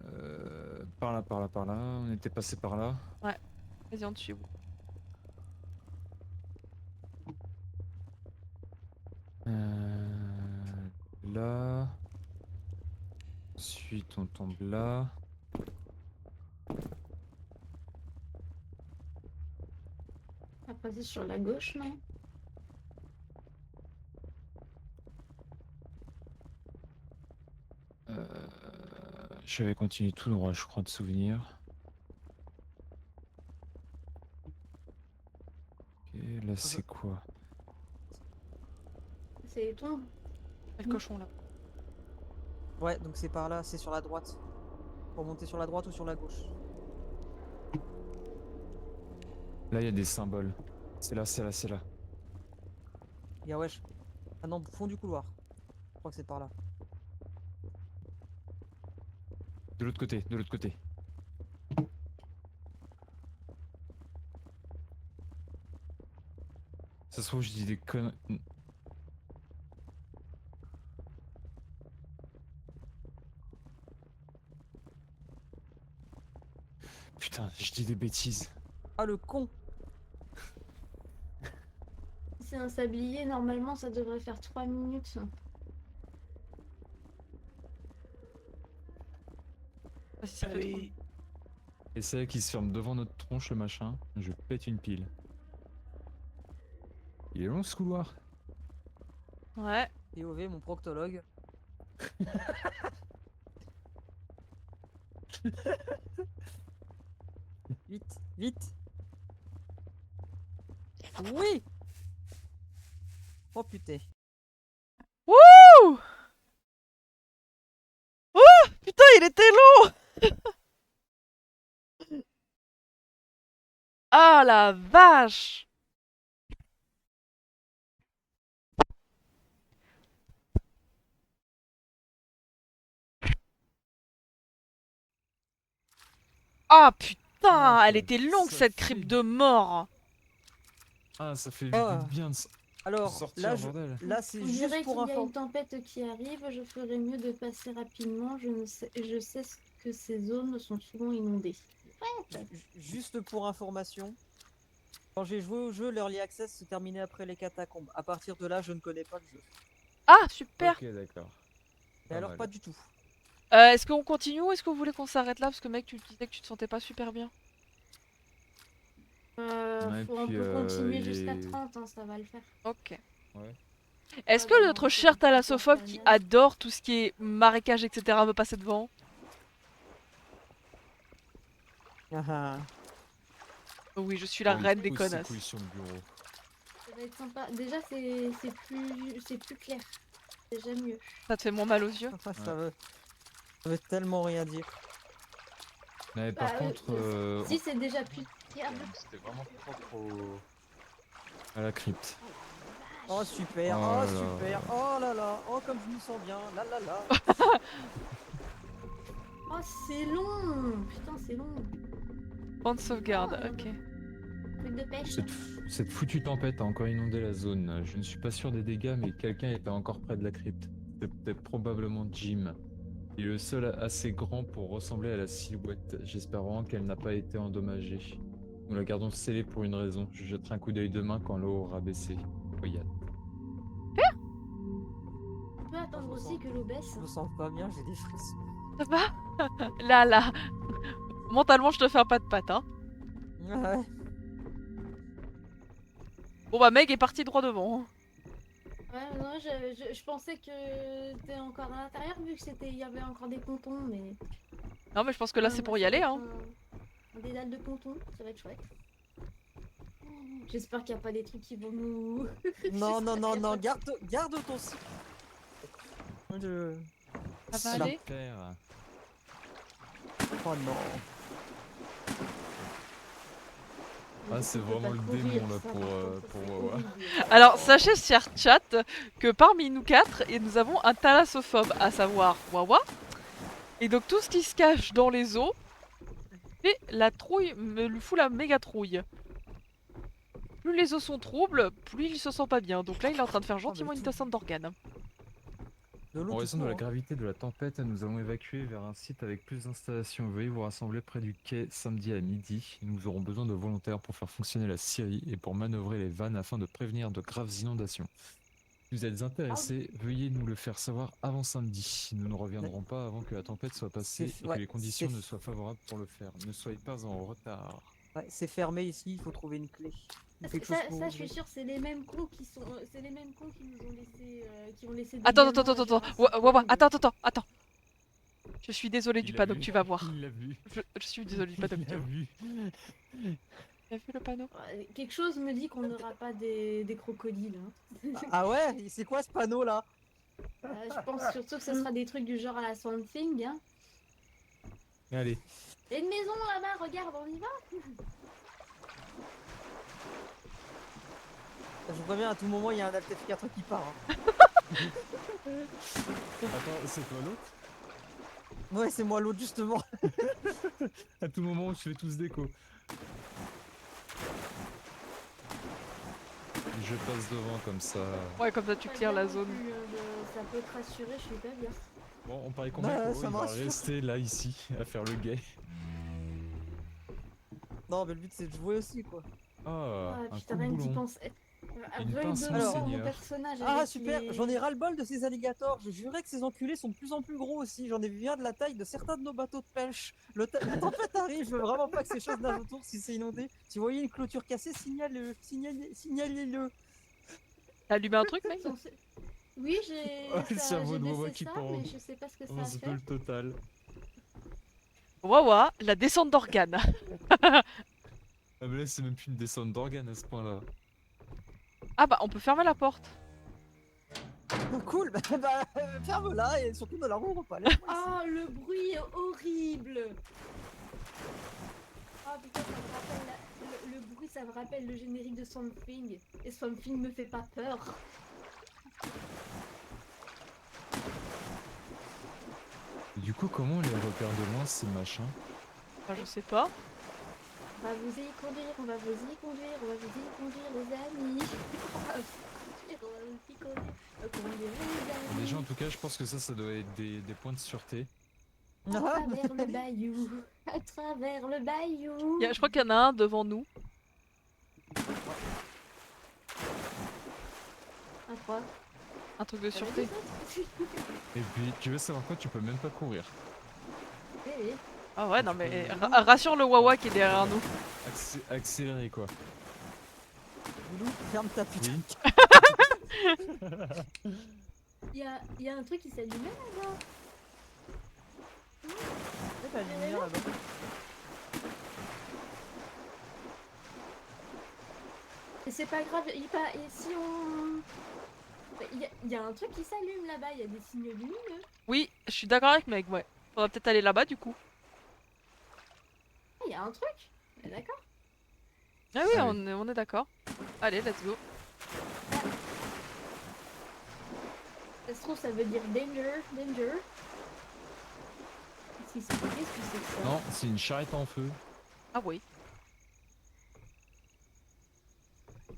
Par là, par là, par là. On était passé par là. Vas-y, on te suit. Là. Ensuite, on tombe là. Après, c'est sur la gauche, non? Je vais continuer tout droit, je crois, de souvenir. Ok, là, c'est quoi? C'est les tombes. C'est le cochon, là. Ouais donc c'est par là, c'est sur la droite. Pour monter sur la droite ou sur la gauche. Là, il y a des symboles. C'est là, c'est là, c'est là. Et ah ouais. Ah non, fond du couloir. Je crois que c'est par là. De l'autre côté, de l'autre côté. Ça se trouve, je dis des conneries. Putain, je dis des bêtises. Ah le con. Si c'est un sablier, normalement, ça devrait faire 3 minutes. Ah, si ça fait trop. Et c'est là qui se ferme devant notre tronche, le machin. Je pète une pile. Il est long ce couloir. Ouais. POV mon proctologue. Vite, vite. Oui. Oh putain. Wouh! Oh! Putain, il était long! Ah la vache! Ah putain, Ah, elle quoi, était longue ça cette fait crypte du- de mort. Ah, ça fait Ah. du bien de Alors sortir, là, bordel. là c'est On juste dirait pour qu'il y a info. une tempête qui arrive. Je ferais mieux de passer rapidement. Je sais que ces zones sont souvent inondées. Juste pour information. Quand j'ai joué au jeu, l'Early Access se terminait après les catacombes. À partir de là, je ne connais pas le jeu. Ah super. Ok, d'accord. Et Pas alors mal. pas du tout. Est-ce qu'on continue ou est-ce que vous voulez qu'on s'arrête là? Parce que mec, tu disais que tu te sentais pas super bien. Ouais, On puis, peut continuer il jusqu'à est- 30, hein, ça va le faire. Ok. Ouais. Est-ce Pas que vraiment, notre c'est cher hyper thalassophone qui infernal. adore tout ce qui est marécage, etc. veut passer devant? Ah, ah. Oui, je suis la Oh, il reine des pose ses connasses. couilles sur le bureau. Ça va être sympa. Déjà, c'est plus clair. C'est déjà mieux. Ça te fait moins mal aux yeux? Ça veut tellement rien dire. Mais par Bah, contre, Si, c'est déjà plus clair. c'était vraiment propre à la crypte. Oh super, Oh oh là là. super, oh là là, oh comme je me sens bien, là là là. Oh, c'est long. Putain, c'est long. Point de sauvegarde, Oh. ok. Truc de pêche. Cette foutue tempête a encore inondé la zone. Je ne suis pas sûr des dégâts, mais quelqu'un était encore près de la crypte. C'était probablement Jim. Il est le seul assez grand pour ressembler à la silhouette. J'espère vraiment qu'elle n'a pas été endommagée. Nous la gardons scellée pour une raison. Je jetterai un coup d'œil demain quand l'eau aura baissé. Oyat. découvre aussi que l'eau baisse. Je me sens pas bien, j'ai des frissons. Ça va? Là. Mentalement, je te fais un pas de patte, hein. Ouais. Bon bah, Meg est parti droit devant. Hein. Ouais, non, je pensais que t'es encore à l'intérieur vu que il y avait encore des pontons, mais. Non, mais je pense que là, c'est pour y aller, hein. Un dédale de pontons, ça va être chouette. J'espère qu'il n'y a pas des trucs qui vont nous. Non, non, non, non, garde ton cycle. Ça va Là. aller? Super. Oh non. Ah, c'est vraiment le démon là pour Wawa. Alors, sachez, cher chat, que parmi nous quatre, et nous avons un thalassophobe, à savoir Wawa. Et donc, tout ce qui se cache dans les eaux fait la trouille, me lui fout la méga trouille. Plus les eaux sont troubles, plus il se sent pas bien. Donc là, il est en train de faire gentiment une descente d'organes. De l'eau En tout raison de la court, hein. gravité de la tempête, nous allons évacuer vers un site avec plus d'installations. Veuillez vous rassembler près du quai samedi à midi. Nous aurons besoin de volontaires pour faire fonctionner la scierie et pour manœuvrer les vannes afin de prévenir de graves inondations. Si vous êtes intéressés, veuillez nous le faire savoir avant samedi. Nous ne reviendrons pas avant que la tempête soit passée et ouais, que les conditions c'est- ne soient favorables pour le faire. Ne soyez pas en retard. Ouais, c'est fermé ici, il faut trouver une clé. Ou Ça, quelque chose pour je suis ouvrir. sûre, c'est les mêmes cons qui sont. C'est les mêmes cons qui nous ont laissé. Qui ont laissé. Des Attends, gamins attends. genre Wawa, à attends. Je suis désolée du Il l'a panneau vu. que tu vas voir. Il l'a vu. Je suis désolée du panneau que Il tu l'a vas voir. vu. Tu as vu le panneau? Quelque chose me dit qu'on n'aura pas des crocodiles. Hein. Ah ouais, c'est quoi ce panneau là? Je pense surtout que ce sera des trucs du genre à la Swamp Thing. Hein. Allez. Il y a une maison là-bas, regarde, on y va. Je vous préviens, à tout moment il y a un Alt F4 qui part. Hein. Attends, c'est toi l'autre? Ouais, c'est moi l'autre justement. À tout moment, je fais tous déco. Je passe devant comme ça. Ouais, comme ça, tu Pas clears bien la non zone. plus, ça peut te rassurer, je suis pas bien. Bon, on parie combien Ouais, que ça il me va rassure. rester là, ici, à faire le gay. Non, mais le but c'est de jouer aussi quoi. Ah, Ah, un putain, coup de rien que d'y boulon. penser. Une Veuille pince, de Alors- voir mon monseigneur. personnage Ah avec super, les- j'en ai ras-le-bol de ces alligators. Je jurais que ces enculés sont de plus en plus gros aussi. J'en ai vu un de la taille de certains de nos bateaux de pêche. La tempête arrive, je veux vraiment pas que ces choses nagent autour si c'est inondé. Si vous voyez une clôture cassée, signalez-le. T'as allumé un truc, mec? Censé- Oui, j'ai Oh, le cerveau j'ai de Wawa baissé qui ça, part en- mais je sais pas ce que ça On a se fait. peut le total. Wawa, la descente d'organes. Ah, mais là, c'est même plus une descente d'organes à ce point-là. Ah bah, on peut fermer la porte. Cool, ferme-la et surtout ne la rouvre pas. Oh, le bruit est horrible. Oh putain, ça me rappelle le bruit, ça me rappelle le générique de Swamp Thing. Et Swamp Thing me fait pas peur. Du coup, comment on les repère de loin, ces machins? Enfin, je sais pas. On va vous y conduire, on va vous y conduire, on va vous y conduire, les amis. On va vous y conduire, on va conduire, les amis. Déjà, en tout cas, je pense que ça doit être des points de sûreté. À travers le bayou, à travers le bayou. Je crois qu'il y en a un devant nous. Un quoi? Un truc de T'avais sûreté. dit ça Et puis, tu veux savoir quoi? Tu peux même pas courir. Oui, oui. Ah ouais, non mais rassure le Wawa qui est derrière nous. Accélérer, quoi. Loulou, ferme ta putain. Oui. Il y a un truc qui s'allumait là-bas. C'est pas la lumière là-bas. Et c'est pas grave, et si on... Il y a un truc qui s'allume là-bas, il y a des signaux lumineux. Oui, je suis d'accord avec Meg, ouais. Faudra peut-être aller là-bas du coup. Ah, il y a un truc. On est d'accord. Ah oui, Ah oui. on est d'accord. Allez, let's go. Ça se trouve, ça veut dire danger, danger. Qu'est-ce que c'est que ça? Non, c'est une charrette en feu. Ah oui.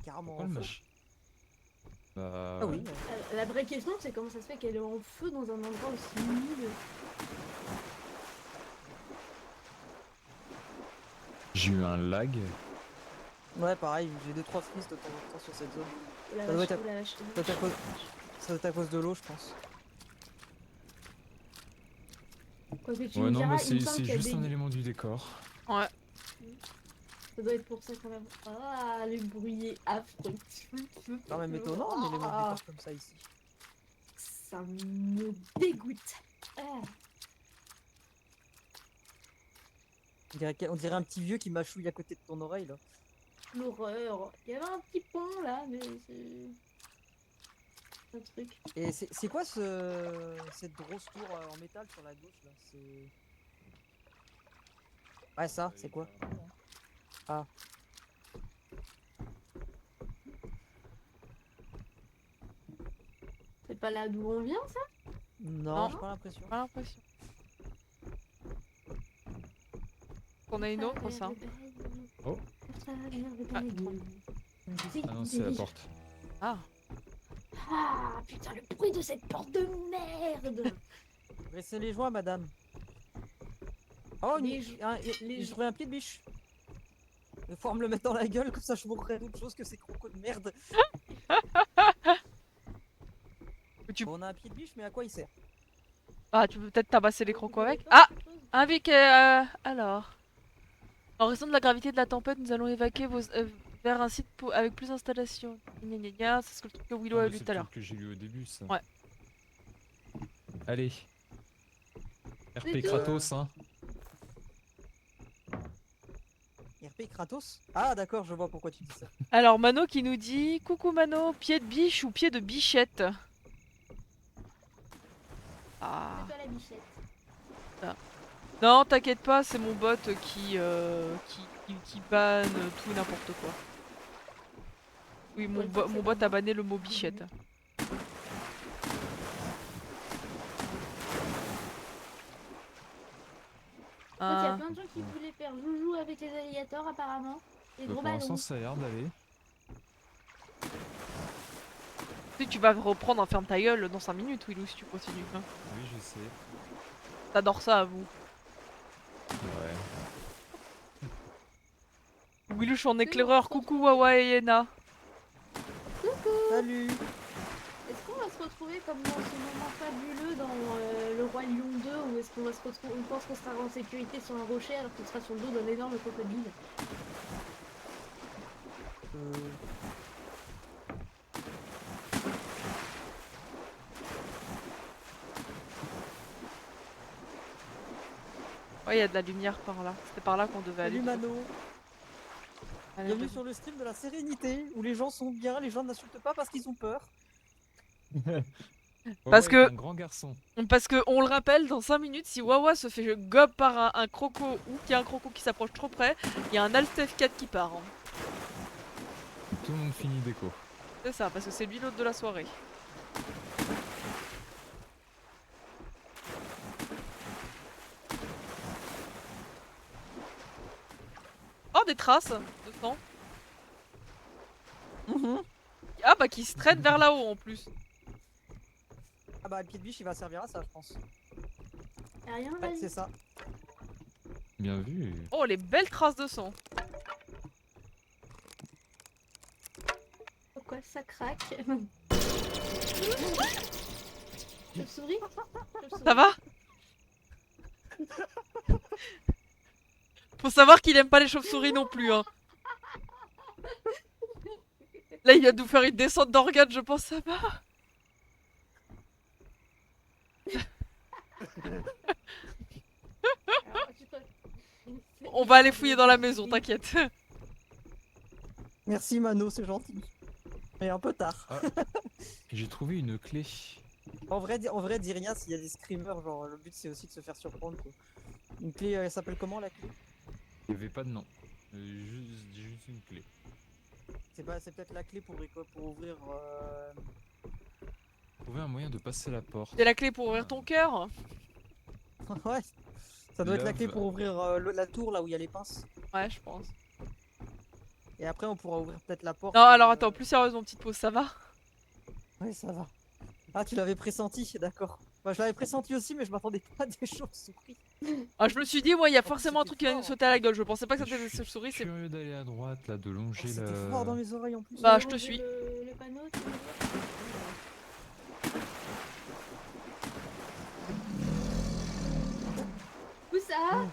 Carrément. Pourquoi le en feu. mach... Bah... Ah oui. La vraie question, c'est comment ça se fait qu'elle est en feu dans un endroit aussi humide. J'ai eu un lag. Ouais, pareil, j'ai 2-3 frises de temps en temps sur cette zone. Oh la Ça doit vache, être- oh la vache. Ça doit être à cause de l'eau, je pense. Quoique tu Ouais, me non, diras, mais il me c'est semble qu'il y a juste des... un élément du décor. Ouais. Ça doit être pour ça qu'on a... Ah, le bruit est affreux. Quand même étonnant un élément de Ah, décor comme ça ici. ça me dégoûte. Ah. On dirait un petit vieux qui mâchouille à côté de ton oreille là. L'horreur. Il y avait un petit pont là, mais c'est un truc. Et c'est quoi cette grosse tour en métal sur la gauche là? C'est. Ouais, ça, c'est quoi? Ah. C'est pas là d'où on vient, ça? Non, Non. j'ai pas l'impression. Pas l'impression. On a une autre, ça. Oh. Ah. Ah non, c'est la porte. Ah. Ah, putain, le bruit de cette porte de merde. Dressez les joints, madame. Oh, Les je trouvais un pied de biche. Il faut me le mettre dans la gueule, comme ça je mourrais d'autre chose que ces crocos de merde. Tu... Bon, on a un pied de biche, mais à quoi il sert? Ah, tu peux peut-être tabasser les crocos avec. Ah, avec... alors... En raison de la gravité de la tempête, nous allons évacuer vers un site avec plus d'installations. Gna gna gna, c'est ce que le truc que Willow Non, a mais lu c'est tout à le l'heure. truc que j'ai lu au début, ça. Ouais. Allez. RP C'est tout. Kratos, hein. RP Kratos? Ah, d'accord, je vois pourquoi tu dis ça. Alors, Mano qui nous dit... Coucou Mano, pied de biche ou pied de bichette? Ah... C'est pas la bichette. Non, t'inquiète pas, c'est mon bot qui banne tout et n'importe quoi. Oui, mon bot a banné le mot bichette. Il y a Ah, plein de gens qui voulaient faire joujou avec les alligators, apparemment. Les Pour gros l'instant, ballons. ça a l'air d'aller. tu vas reprendre un ferme ta gueule dans 5 minutes, Willou, si tu continues. Hein. Oui, je sais. T'adores ça, à vous. Ouais. Willou, je suis en éclaireur. Coucou, Wawa et Yena. Salut! Est-ce qu'on va se retrouver comme dans ce moment fabuleux dans Le Roi Lion 2 ou est-ce qu'on va se retrouver, on pense qu'on sera en sécurité sur un rocher alors qu'on sera sur le dos d'un énorme crocodile? Ouais, il y a de la lumière par là. C'était par là qu'on devait aller. Salut Mano! Allez, Bienvenue vas-y. sur le stream de la sérénité, où les gens sont bien, les gens n'insultent pas parce qu'ils ont peur. Parce Wawa que- est un grand garçon. Parce que, on le rappelle, dans 5 minutes, si Wawa se fait gob par un croco ou qu'il y a un croco qui s'approche trop près, il y a un Alt F4 qui part. Hein. Tout le monde finit déco. C'est ça, parce que c'est lui l'autre de la soirée. Oh, des traces de sang. Ah bah qui se traîne vers là-haut en plus. Ah bah, le pied de biche, il va servir à ça, je pense. Y'a rien, Ouais, vas-y. c'est ça. Bien vu. Oh, les belles traces de sang. Pourquoi ça craque? Chauve-souris? Ça va? Faut savoir qu'il aime pas les chauves-souris non plus. Hein. Là, il vient de nous faire une descente d'organes, je pense, ça va. Alors, On va aller fouiller dans la maison, t'inquiète. Merci Mano, c'est gentil. Mais un peu tard. J'ai trouvé une clé. En vrai, dis rien s'il y a des screamers, genre le but c'est aussi de se faire surprendre quoi. Une clé, elle s'appelle comment la clé? Il n'y avait pas de nom. Juste une clé. C'est peut-être la clé pour ouvrir. Trouver un moyen de passer la porte. C'est la clé pour ouvrir ton cœur. Ouais, ça doit être la clé Love. pour ouvrir la tour là où il y a les pinces. Ouais, je pense. Et après on pourra ouvrir peut-être la porte. Non, alors attends, plus sérieusement, petite pause, ça va? Ouais, ça va. Ah, tu l'avais pressenti, d'accord. Moi je l'avais pressenti aussi, mais je m'attendais pas à des chauves-souris. Ah, je me suis dit, moi, il y a En plus, forcément un c'était truc qui va nous fort. sauter à la gueule. Je pensais pas que Je c'était des suis chauves-souris, c'est. curieux d'aller à droite, là, de longer C'était le... fort dans mes oreilles en plus. Bah, je te Ranger suis. Le panneau, tu veux dire? Ah,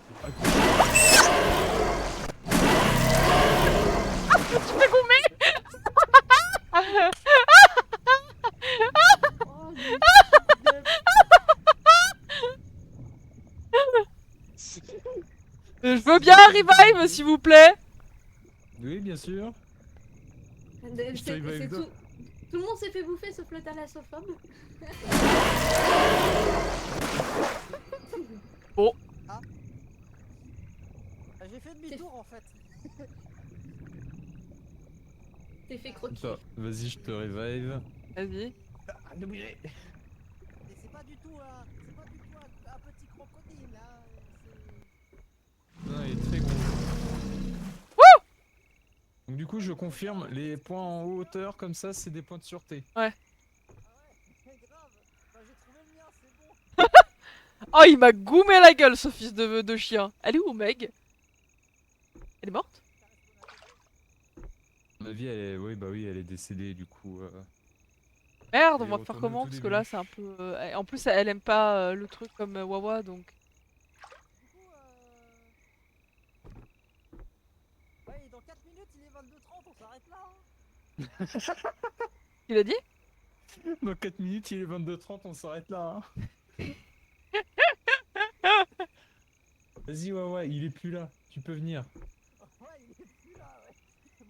Tu fais gommer. Oh, j'ai- Je veux bien un revive, s'il vous plaît. Oui, bien sûr. Je te c'est revive tout. Tout le monde s'est fait bouffer sauf le thalassophone. J'ai fait demi-tour en fait. T'es fait croquer. Attends, vas-y, je te revive. Vas-y. Arrête de bouger. Et c'est pas du tout un petit crocodile là. Non, il est très gros. Donc du coup, je confirme, les points en hauteur comme ça, c'est des points de sûreté. Ah ouais, c'est grave. Bah, j'ai trouvé le mien, c'est bon. Oh, il m'a goumé la gueule, ce fils de chien. Elle est où, Meg? Elle est morte? À mon avis, elle est... Oui, bah oui, elle est décédée, du coup. Merde, on Et va faire retourner au comment? tout Parce que début. là, c'est un peu... En plus, elle aime pas le truc comme Wawa, donc... Du coup, ouais, dans 4 minutes, il est 22h30, on s'arrête là. Hein. Il a dit? Dans 4 minutes, il est 22h30, on s'arrête là. Hein. Vas-y, ouais, il est plus là. Tu peux venir. Ouais, il est plus là, ouais.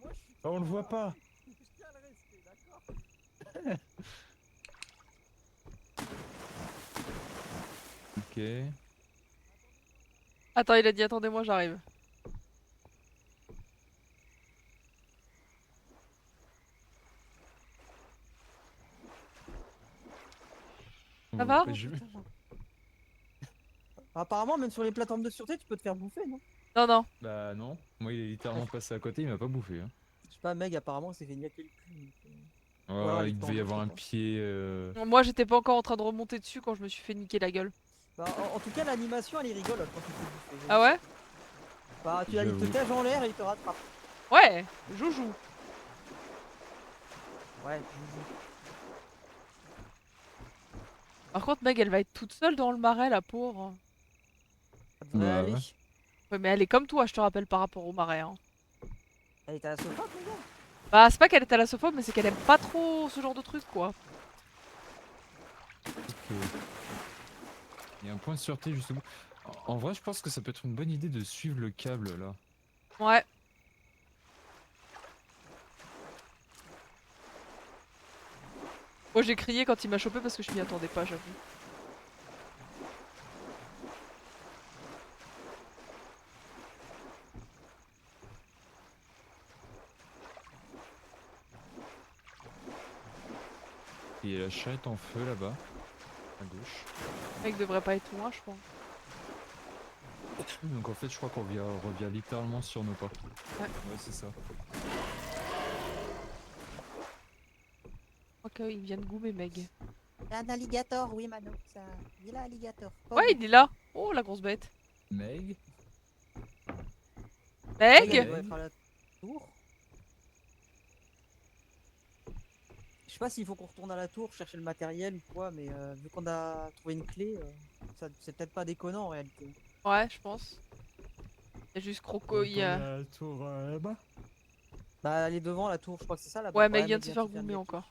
Moi, je suis Ah, on le toujours voit là. pas. Je tiens à le rester, d'accord. Ok. Attends, il a dit attendez-moi, j'arrive. Ça va? Bah, je... Apparemment, même sur les plateformes de sûreté, tu peux te faire bouffer, non? Non, non. Bah non. Moi, il est littéralement passé à côté, il m'a pas bouffé. Hein. Je sais pas, Meg, apparemment, s'est fait niaquer le cul. Ouais, alors, elle il était en devait y avoir un détresse, hein. pied... Moi, j'étais pas encore en train de remonter dessus quand je me suis fait niquer la gueule. Bah, en tout cas, l'animation, elle est rigolote quand tu te fais bouffer. Ah ouais? Bah, il te J'avoue. cage en l'air et il te rattrape. Ouais, joujou. Ouais, Par contre, Meg, elle va être toute seule dans le marais, la pauvre. ça devrait Bah, aller. ouais. Ouais, mais elle est comme toi, je te rappelle, par rapport au marais. Hein. Elle était à la sofa, mon gars. Bah, c'est pas qu'elle est thalassophone, mais c'est qu'elle aime pas trop ce genre de truc, quoi. Ok. Il y a un point de sûreté juste au bout. En vrai, je pense que ça peut être une bonne idée de suivre le câble là. Ouais. Moi, j'ai crié quand il m'a chopé parce que je m'y attendais pas, j'avoue. Et il y a la charrette en feu là-bas, à gauche. Meg devrait pas être loin, je pense. Donc en fait, je crois qu'on revient littéralement sur nos pas. Ouais. Ouais, c'est ça. Ok, il vient de goumer, Meg. Un alligator, oui, Mano. Ça... Il a alligator. Ouais, il est là. Oh, la grosse bête. Meg Elle Meg? doit être à la tour. Je sais pas s'il faut qu'on retourne à la tour chercher le matériel ou quoi, mais vu qu'on a trouvé une clé, c'est peut-être pas déconnant en réalité. Ouais, je pense. Il y a juste Croco, il y a... la tour là-bas. Bah, elle est devant la tour, je crois que c'est ça là-bas. Ouais, Meg vient de Meg se faire niquer. goumer encore.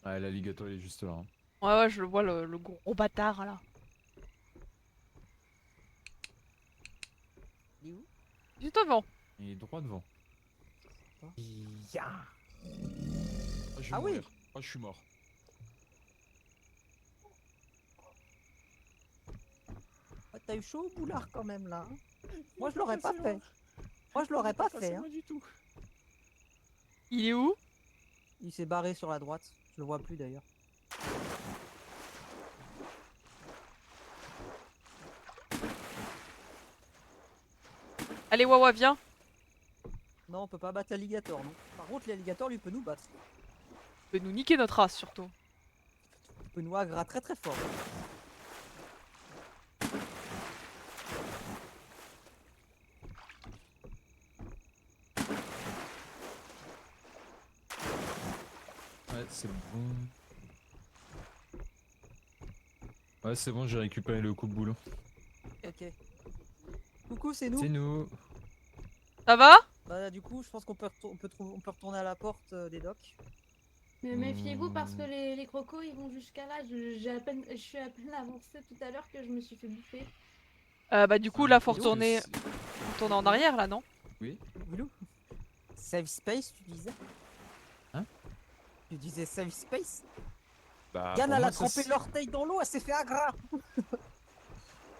Ouais, l'alligator il est juste là. Hein. Ouais, ouais, je le vois, le gros bâtard, là. Il est où? Juste devant. Il est droit devant. Hein Ya. Oh, je vais Ah oui. mourir. Oh, je suis mort. Ah, t'as eu chaud au boulard quand même là. Hein. Moi je l'aurais pas fait. Moi je l'aurais pas fait. Hein. Du tout. Il est où? Il s'est barré sur la droite. Je le vois plus d'ailleurs. Allez, Wawa, viens. Non, on peut pas battre l'alligator. Non. Par contre, l'alligator lui peut nous battre. Il peut nous niquer notre race, surtout. Il peut nous aggrar très très fort. Ouais, c'est bon. Ouais, c'est bon, j'ai récupéré le coupe-boulot. Ok. Coucou, c'est nous. C'est nous. Ça va? Bah, du coup, je pense qu'on peut, on peut retourner à la porte des docks. Mais méfiez-vous parce que Hmm. les crocos ils vont jusqu'à là. Je suis à peine avancée tout à l'heure que je me suis fait bouffer. Bah du coup là faut Parce que retourner, en arrière là, non? Oui. Willow. Safe space, tu disais? Hein? Tu disais safe space? Bah, Yann, pour elle moi, a ça, trempé c'est- l'orteil dans l'eau, elle s'est fait agra!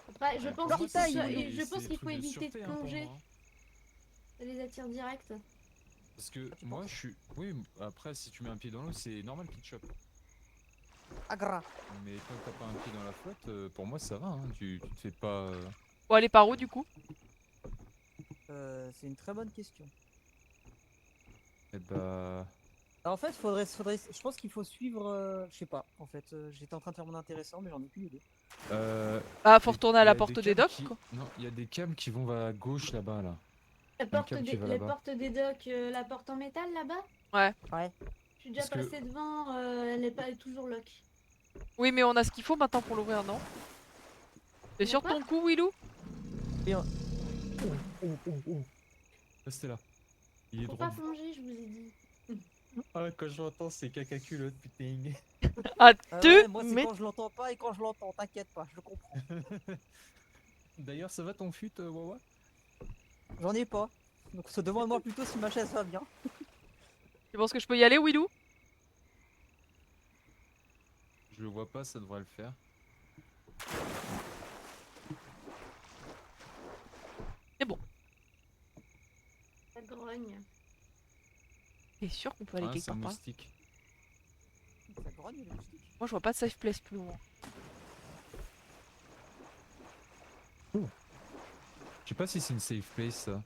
Après, je pense pour moi, qu'il ça, faut, c'est des- je pense c'est des qu'il faut trucs de éviter de sûreté, hein, pour plonger. moi, hein. Ça les attire direct. Parce que Ah, tu moi, penses? je suis. Oui, après, si tu mets un pied dans l'eau, c'est normal qu'il te chope. Agra. Mais quand t'as pas un pied dans la flotte, pour moi, ça va, hein. Tu te fais pas. Faut aller par où du coup? C'est une très bonne question. Eh bah. Alors, en fait, je pense qu'il faut suivre. Je sais pas, en fait. J'étais en train de faire mon intéressant, mais j'en ai aucune idée. Bah faut les- retourner à y la a porte des cams docks qui- quoi. Non, il y a des cams qui vont à gauche là-bas, là. La Un porte, câble qui va la là-bas. porte des docks, la porte en métal là-bas. Ouais. Ouais. Je suis déjà Parce que- passée devant, elle est pas toujours lock. Oui mais on a ce qu'il faut maintenant pour l'ouvrir, non? T'es sur D'accord. ton coup, Willou? Restez là. Il est Faut droit. pas plonger, je vous ai dit. Ah, quand je l'entends, c'est caca culotte, putain. Ah tu Ouais, moi, c'est mais... quand je l'entends pas et quand je l'entends, t'inquiète pas, je le comprends. D'ailleurs, ça va ton fut, Wawa? J'en ai pas. Donc, demande-moi plutôt si ma chaise va bien. Tu penses que je peux y aller, Willou? Je le vois pas, ça devrait le faire. Ça grogne. T'es sûr qu'on peut aller Ah, quelque c'est un part par là? moustique. Ça grogne, le moustique. Moi je vois pas de safe place plus loin. Je sais pas si c'est une safe place, ça.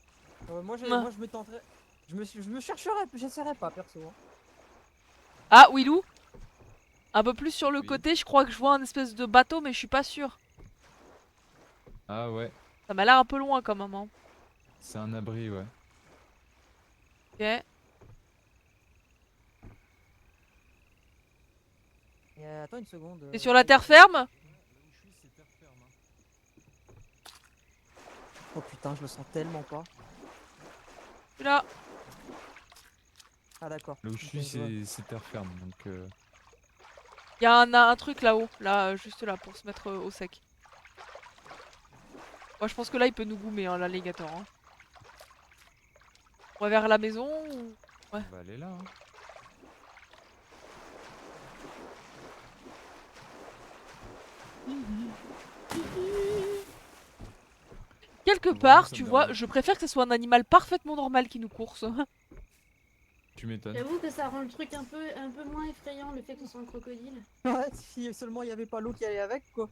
Moi, Ah. moi, je me tenterais. Je me chercherais, j'essaierais pas, perso. Hein. Ah Willou? Un peu plus sur le Oui. côté, je crois que je vois un espèce de bateau mais je suis pas sûr. Ah ouais, Ça m'a l'air un peu loin quand même, hein. c'est un abri, ouais. Ok. Et, attends une seconde. T'es sur la terre ferme? Là où je suis, c'est terre ferme, hein. Oh putain, je le sens tellement pas. Je suis là. Ah, d'accord. Là où Ok, je suis, je vois. c'est terre ferme, donc... Il y a un truc là-haut, là, juste là, pour se mettre au sec. Moi je pense que là il peut nous goumer, hein, l'alligator. Hein. On va vers la maison ou... On va aller là, hein. Quelque Vraiment, part, ça tu me vois, dérange. je préfère que ce soit un animal parfaitement normal qui nous course. Tu m'étonnes. J'avoue que ça rend le truc un peu moins effrayant, le fait qu'on soit un crocodile. Ouais, si seulement il y avait pas l'eau qui allait avec, quoi.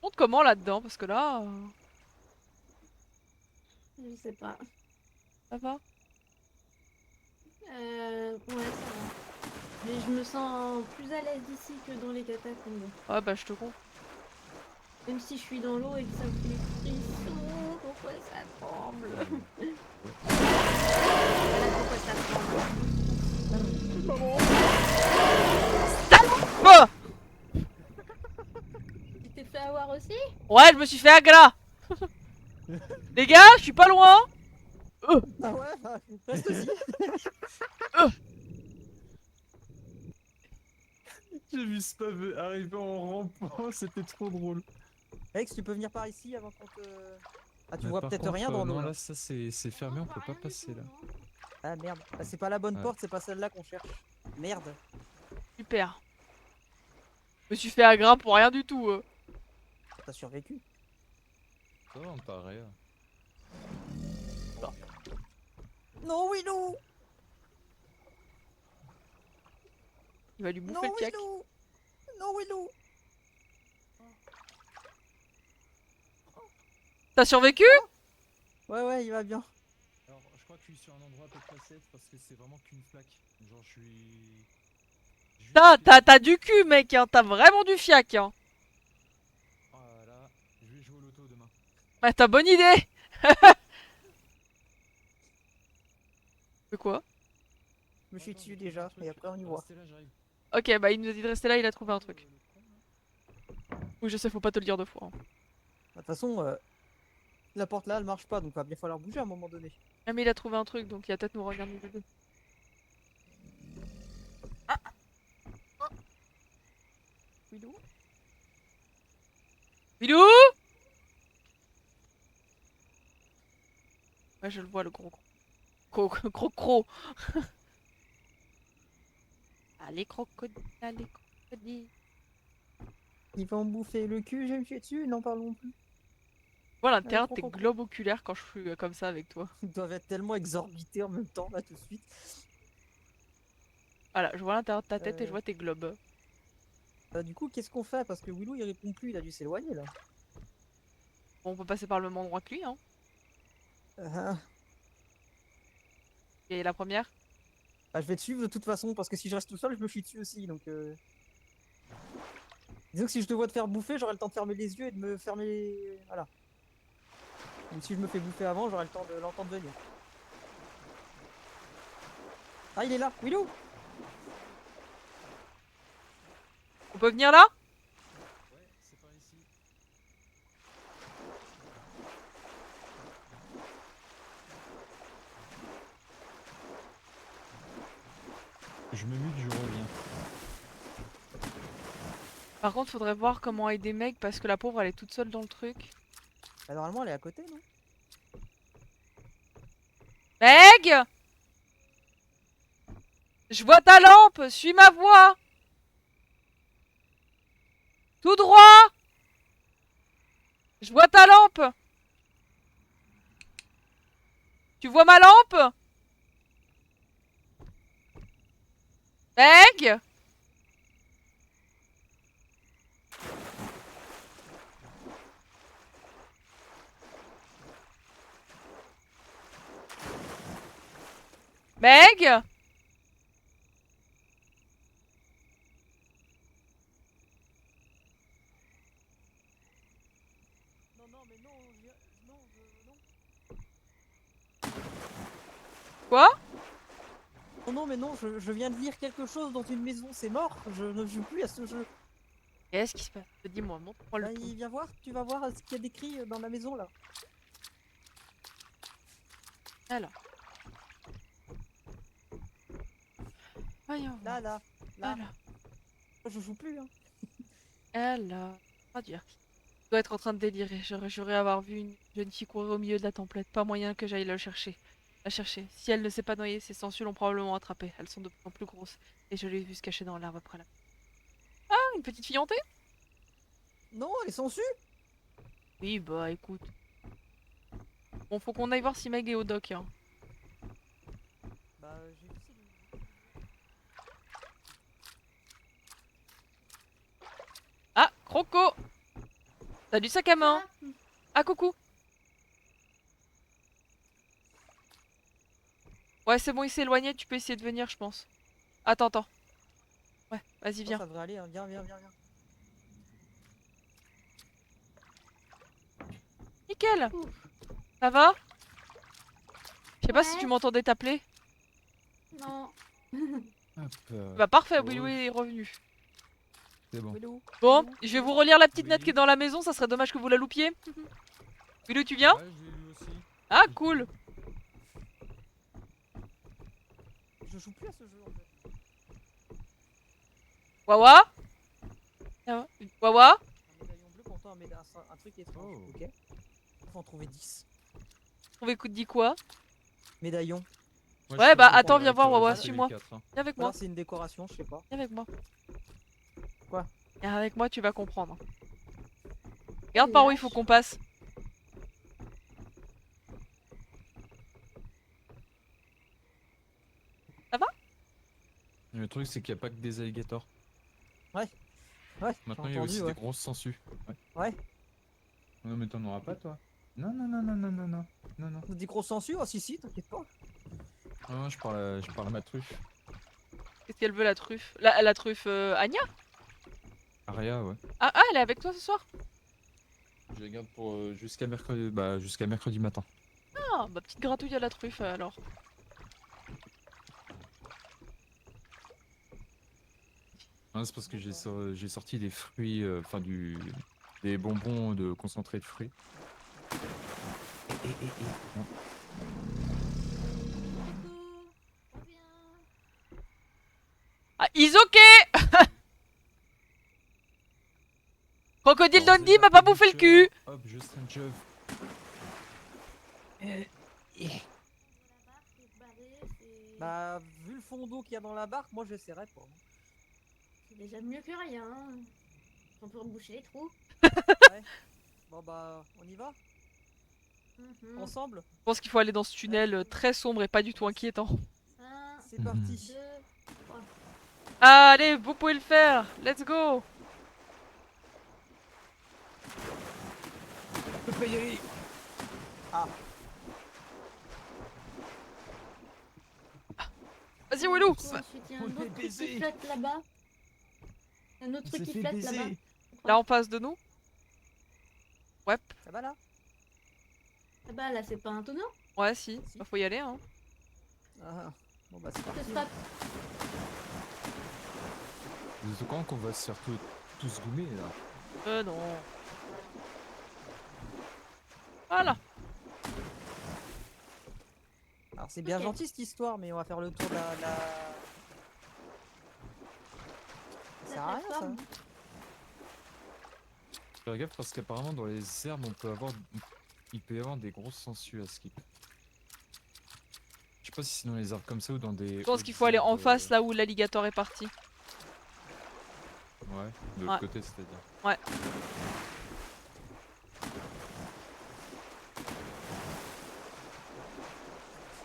On monte comment là-dedans? Parce que là, Je sais pas. ça va. Ouais, ça va. Mais je me sens plus à l'aise ici que dans les catacombes. Ouais, bah je te comprends. Même si je suis dans l'eau et que ça me fait des frissons, pourquoi ça tremble? Voilà pourquoi ça tremble. Bah Tu t'es fait avoir aussi? ouais, je me suis fait agra. Les gars, je suis pas loin. Ah ouais, bah, reste aussi. J'ai vu Spav arriver en rampant, c'était trop drôle. Alex, tu peux venir par ici avant qu'on te. Ah, tu Mais vois par peut-être contre, rien dans l'eau non, là. là, ça c'est fermé, on peut pas passer là. Ah merde, ah, c'est pas la bonne Ouais. porte, c'est pas celle-là qu'on cherche. Merde. Super. Je me suis fait agra pour rien du tout. T'as survécu. Ça va, on paraît. Non, Willow. Il va lui Non, bouffer le fiac. Willow. Non, Willow. T'as survécu? Ouais, il va bien. Alors, je crois que je suis sur un endroit à peu près safe parce que c'est vraiment qu'une flaque. Genre, je suis. juste T'as du cul, mec, hein. T'as vraiment du fiac, hein. Voilà, je vais jouer au loto demain. Ouais, t'as bonne idée. Mais quoi? Je me suis Attends, dessus je trouve déjà, un truc. et après on y voit. Restez là, j'arrive. Ok, bah il nous a dit de rester là, il a trouvé un truc. Oui, je sais, faut pas te le dire deux fois. Hein. De toute façon, la porte là, elle marche pas, donc va bien falloir bouger à un moment donné. Ah, mais il a trouvé un truc, donc il va peut-être nous regarder les deux. Wilou Wilou Ouais, je le vois, le gros gros gros. Allez, crocodile, allez, crocodile. Il va en bouffer le cul, je vais me chier dessus, n'en parlons plus. Voilà l'intérieur de trop, tes trop, trop. globes oculaires quand je suis comme ça avec toi. Ils doivent être tellement exorbités en même temps, là, tout de suite. Voilà, je vois l'intérieur de ta tête et je vois tes globes. Du coup, qu'est-ce qu'on fait? Parce que Willow, il répond plus, il a dû s'éloigner, là. Bon, on peut passer par le même endroit que lui, hein. Ah, Et la première bah, je vais te suivre de toute façon, parce que si je reste tout seul, je me chie dessus aussi, donc... Disons que si je te vois te faire bouffer, j'aurai le temps de fermer les yeux et de me fermer... Voilà. Même si je me fais bouffer avant, j'aurai le temps de l'entendre venir. Ah, il est là, Willow! On peut venir là? Ouais, c'est par ici. Je me mute, je reviens. Par contre, faudrait voir comment aider Meg parce que la pauvre elle est toute seule dans le truc. Bah, normalement, elle est à côté, non? Meg! Je vois ta lampe, suis ma voix! Tout droit! Je vois ta lampe! Tu vois ma lampe? Meg? Meg? Non, non, mais non, non, non. Quoi? Oh non, mais non, je viens de lire quelque chose dans une maison, c'est mort, je ne joue plus à ce jeu. Qu'est-ce qui se passe? Dis-moi, montre-moi le Bah, tout. viens voir, tu vas voir ce qu'il y a décrit dans la maison là. Alors. Voyons voir. Là. Alors. Je joue plus, hein. Alors. Traduire. Je dois être en train de délirer. J'aurais juré avoir vu une jeune fille courir au milieu de la tempête. Pas moyen que j'aille la chercher. Si elle ne s'est pas noyée, ses sangsues l'ont probablement attrapée. Elles sont de plus en plus grosses. Et je l'ai vue se cacher dans l'arbre après la... Ah, une petite fille hantée? Non, elle est sans su. Oui, bah écoute. Bon, faut qu'on aille voir si Meg est au doc, hein. Bah, j'ai vu ça. Ah, Croco! T'as du sac à main? Ah, Ah, coucou! Ouais, c'est bon, il s'est éloigné, tu peux essayer de venir, je pense. Attends. Ouais, vas-y, viens. Ça devrait aller, hein. Viens. Nickel! ouf. Ça va? Je sais pas si Ouais. tu m'entendais t'appeler. Non. Hop, Bah parfait, oh, Willow est revenu. c'est bon. Willow. Bon, Willow, je vais vous relire la petite note Oui. qui est dans la maison, ça serait dommage que vous la loupiez. Willow, tu viens? Ouais, je l'ai lu aussi. Ah, cool! Je joue plus à ce jeu en fait. Wawa? Wawa? Un médaillon bleu pour toi, un truc étrange, Oh. ok? Faut en trouver 10. Trouvé coup de dit quoi? Médaillon. Moi, Ouais, je bah, suis attends, pour viens voir, récupérer Wawa, les suis-moi. 4, hein. Viens avec Voilà, moi. c'est une décoration, je sais pas. Viens avec moi. Quoi? Viens avec moi, tu vas comprendre. Regarde par où il faut qu'on passe. Ça va? Le truc, c'est qu'il n'y a pas que des alligators. Ouais, Maintenant, j'ai il y a aussi entendu, des grosses sangsues. Ouais. ouais. Non, mais t'en auras pas, toi. Non. Des gros censures? Oh, si, t'inquiète pas. Non, je parle à ma truffe. Qu'est-ce qu'elle veut, la truffe? La truffe Anya? Aria, ouais. Ah, elle est avec toi ce soir? Je la garde pour jusqu'à mercredi matin. Ah, bah petite gratouille à la truffe alors. Non, c'est parce que j'ai sorti des fruits, enfin des bonbons de concentré de fruits. Non. Coucou, reviens. Ah, Isoké! Crocodile Alors, Dundee m'a pas bouffé le cul! Hop, je strange œuf. La barre, c'est barré, c'est Bah, vu le fond d'eau qu'il y a dans la barque, moi j'essaierai pas. c'est déjà mieux que rien. Hein. On peut reboucher les trous. Ouais. Bon bah, on y va Mhm. ensemble. Je pense qu'il faut aller dans ce tunnel très sombre et pas du tout inquiétant. Un, C'est parti. 2, 3. Allez, vous pouvez le faire! Let's go! Je peux pas y aller. Ah, Vas-y, Walou! Ensuite, il y a un on autre est truc qui baisé. flotte là-bas. Un autre truc qui flotte là-bas. Là en face de nous? Ouais, ça va là Ah bah là, c'est pas un tonneau. ouais, si. Bah, faut y aller, hein. Ah, bon bah c'est C'est parti. stop. Vous êtes au courant qu'on va se faire tous goumer là? Non. Voilà. Alors c'est bien Ok. gentil cette histoire, mais on va faire le tour de la... Ça sert à rien ça. plateforme. Fais gaffe parce qu'apparemment dans les herbes il peut y avoir des grosses sangsues à skip. Je sais pas si c'est dans les arbres comme ça ou dans des. Je pense qu'il faut aller en face là où l'alligator est parti. Ouais, de l'autre Ouais. côté c'est-à-dire. Ouais.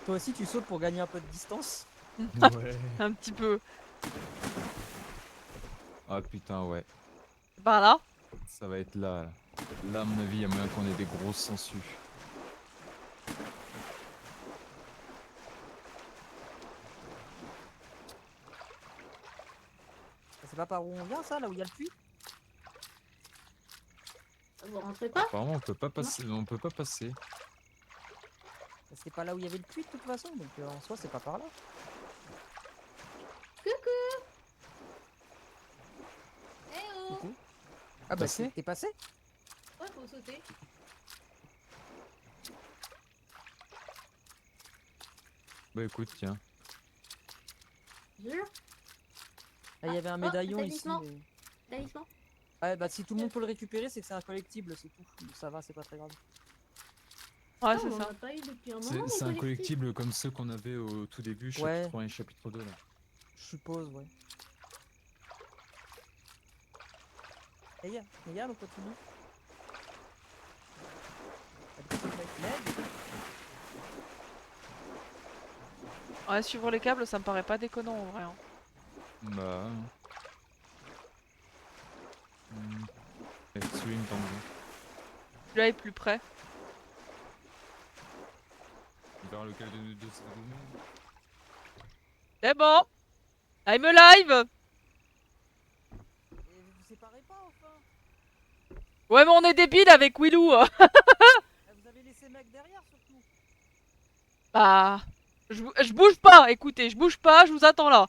Toi aussi tu sautes pour gagner un peu de distance. Ouais. Un petit peu. Ah putain ouais. Par là. Ça va être là. Là à mon avis il y a moyen qu'on ait des grosses sangsues. C'est pas par où on vient ça, là où il y a le puits? Vous rentrez pas? Apparemment on peut pas passer. On peut pas passer. C'était pas là où il y avait le puits de toute façon, donc en soi c'est pas par là. Coucou. Eh oh. Coucou. Ah bah Passé t'es passé? Ouais, faut sauter. Bah écoute tiens. Jure. Ah, il y avait un Oh, médaillon ici. talisman. mais- Talisman. Ouais bah si tout le monde peut le récupérer, c'est que c'est un collectible, c'est tout. Donc, ça va, c'est pas très grave. Ouais, Ah, c'est on en ça. a pas eu depuis un C'est moment. c'est un les collectifs. collectible comme ceux qu'on avait au tout début, Ouais. chapitre 1 et chapitre 2 là. Je suppose, ouais. Regarde, on continue. Ouais, suivre les câbles, ça me paraît pas déconnant en vrai. Hein. Bah. Swing dans le Celui-là est plus près. vers lequel de nous deux c'est donné. C'est bon. I'm alive. Et vous vous séparez pas enfin? Ouais, mais on est débile avec Willou. Vous avez laissé mec derrière surtout. Bah, je bouge pas. Écoutez, je bouge pas. Je vous attends là.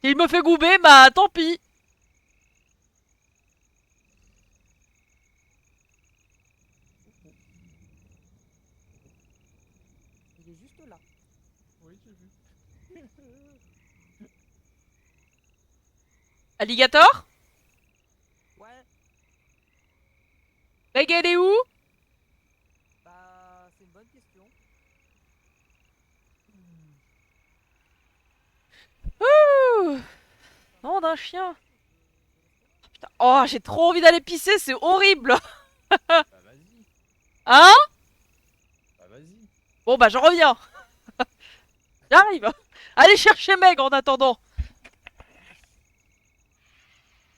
Il me fait gouber, bah tant pis. Il est juste là. Oui, j'ai vu. Alligator? Ouais, Meg, elle est où? bah c'est une bonne question. Ouh. Nom d'un chien. Oh, putain. Oh, j'ai trop envie d'aller pisser, c'est horrible. Bah vas-y. Hein? Bah vas-y. Bon bah je reviens. J'arrive. Allez chercher Meg en attendant.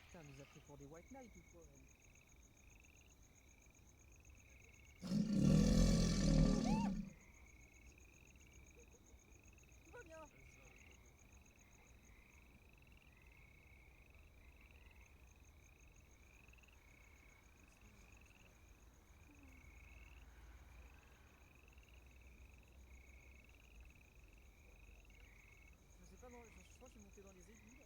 Putain, nous a pris pour des White Knight ou quoi? Tout va bien. Je sais pas, non, je crois que je suis monté dans les égouts là.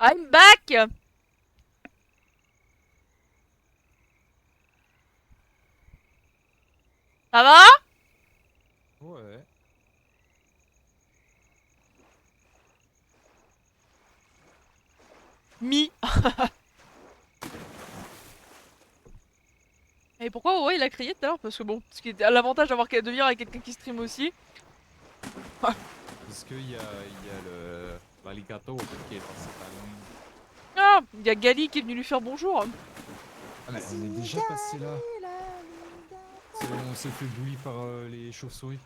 I'm back. Ça va? Ouais. Mi. Et pourquoi ouais il a crié tout à l'heure? Parce que bon, ce qui est l'avantage d'avoir de vivre avec quelqu'un qui stream aussi. Parce qu'il y a l'alligator qui est passé pas loin. Ah, il y a Gali qui est venu lui faire bonjour. Ah mais on est déjà passé là. C'est là où on s'est fait bully par les chauves-souris.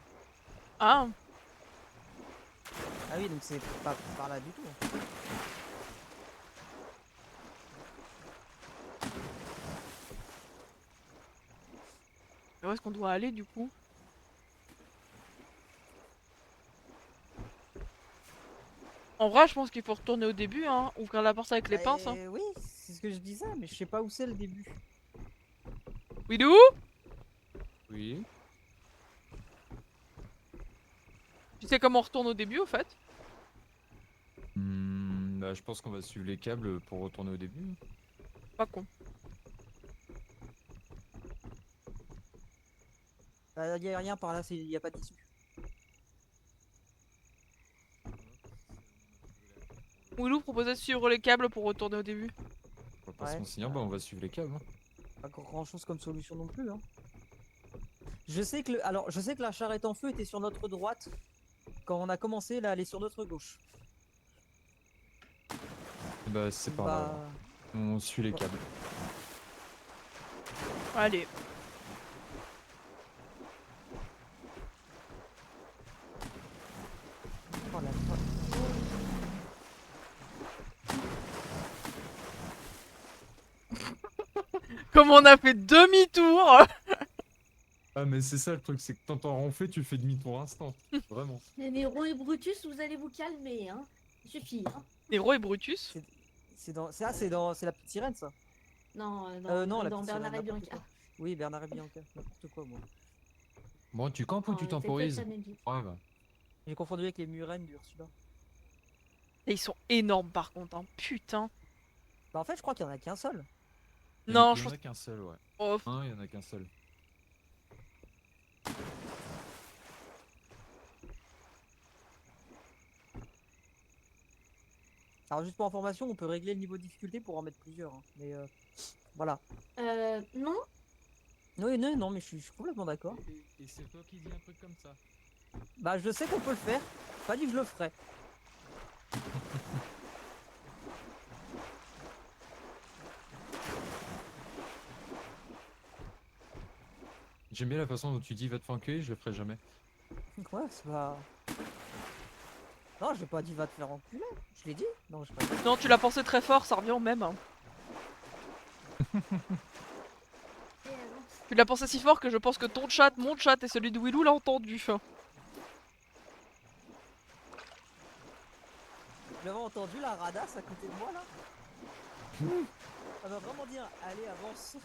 Ah, Ah oui, donc c'est pas par là du tout. où est-ce qu'on doit aller du coup? En vrai, je pense qu'il faut retourner au début, hein. Ouvrir la porte avec les pinces. Hein. Oui, c'est ce que je disais, mais je sais pas où c'est le début. Widou? Oui. Tu sais comment on retourne au début, au fait? Bah, je pense qu'on va suivre les câbles pour retourner au début. Pas con. Il y a rien par là, il y a pas d'issue. Widou proposait de suivre les câbles pour retourner au début. On va pas Ouais. se mentir, bah on va suivre les câbles. Hein. Pas grand chose comme solution non plus. Hein. Je sais que je sais que la charrette en feu était sur notre droite quand on a commencé, là elle est sur notre gauche. Et bah c'est par là. Bah, On suit les Bon. câbles. Allez. oh la Comme on a fait demi-tour. Ah mais c'est ça le truc, c'est que t'entends ronfler, tu fais demi-tour instant. Vraiment. Les Néron et Brutus, vous allez vous calmer, hein. Il suffit, hein. Nero et Brutus. c'est la petite sirène ça. Non, Non, la dans petite Bernard et sirène, n'importe Bianca. quoi. Oui, Bernard et Bianca, n'importe quoi moi. Bon, tu campes ou Non, tu c'est toi, temporises? ça m'a dit. Ouais, bah. J'ai confondu avec les murennes d'Ursula. Et ils sont énormes par contre, hein. Putain. Bah en fait je crois qu'il y en a qu'un seul. Non, il je y en pense. a qu'un seul, ouais. Oh, Non, il y en a qu'un seul. Alors juste pour information, on peut régler le niveau de difficulté pour en mettre plusieurs. Hein. Mais voilà. Non. Oui, non, mais je suis complètement d'accord. Et c'est toi qui dis un truc comme ça. Bah je sais qu'on peut le faire. Pas dit que je le ferai. J'aime bien la façon dont tu dis va te faire encueillir, je le ferai jamais. Ouais, c'est pas. Non, j'ai pas dit va te faire enculer. Je l'ai dit. Non, j'ai pas dit. non, tu l'as pensé très fort, ça revient au même. Hein. Et alors, Tu l'as pensé si fort que je pense que ton chat, mon chat et celui de Willou l'a entendu. Vous l'avez entendu la radasse à côté de moi là Ça va vraiment dire allez avance.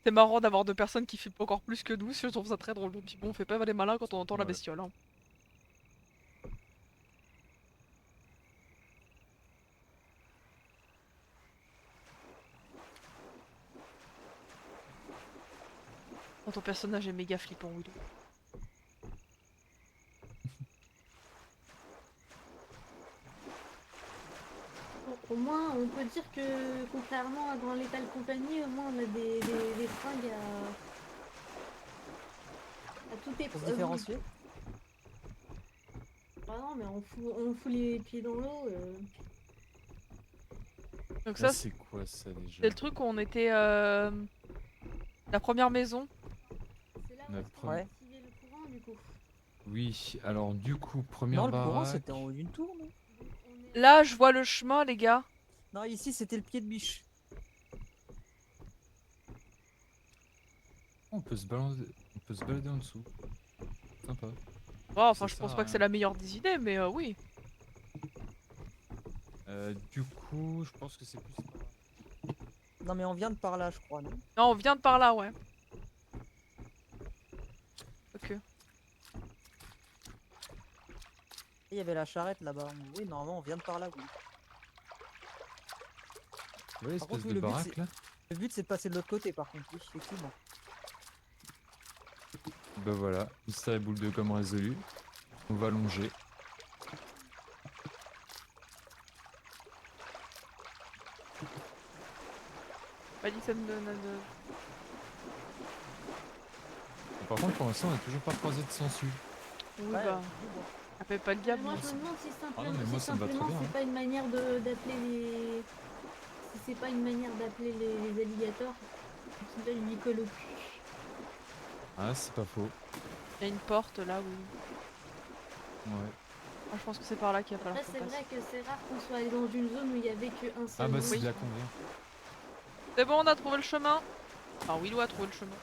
C'est marrant d'avoir deux personnes qui flippent encore plus que nous, je trouve ça très drôle. Puis bon, on fait pas les malins quand on entend la Ouais. bestiole. Hein. Oh, ton personnage est méga flippant, Willou. au moins, on peut dire que, contrairement à Grand Lethal Company, au moins on a des fringues à tout Pour se épreuve. différencier. Ah non, mais on fout les pieds dans l'eau. Donc Ça, ça, c'est quoi ça déjà? c'est le truc où on était... La première maison. C'est là où Notre est-ce qu'on Ouais. a activé le courant, du coup. Oui, alors du coup, première Non, le courant baraque. c'était en haut d'une tour, non On est- Là, je vois le chemin, les gars. Non, ici c'était le pied de biche. On peut se balader en dessous. Sympa. Oh, enfin, Ça je sert pense à pas que c'est rien. la meilleure des idées, mais oui. Du coup, je pense que c'est plus par là. Non, mais on vient de par là, je crois, non Non, on vient de par là, ouais. Ok. Il y avait la charrette là-bas. Oui, normalement, on vient de par là, oui. Vous voyez Par l'espèce contre, oui, de le but, baraque là? Le but, c'est de passer de l'autre côté, par contre, oui, effectivement. Bah voilà, mystère et boule de gomme résolu. On va longer. Madison de... Par contre, pour l'instant, on n'a toujours pas croisé de sangsue. Oui, Ouais, bah, bon. appelle pas le Mais diable. moi non. je me demande si Ah non, mais moi, ça me va très bien, c'est hein. pas une manière d'appeler les. Si c'est pas une manière d'appeler les alligators. Qui va lui coller au cul. Ah, c'est pas faux. Il y a une porte là, oui. Ouais. Ah, je pense que c'est par là qu'il va falloir Après qu'on c'est passe. vrai que c'est rare qu'on soit allé dans une zone où il y avait qu'un seul. Ah bah monstre. c'est de là qu'on vient. C'est bon, on a trouvé le chemin. Enfin, Willow a trouvé le chemin.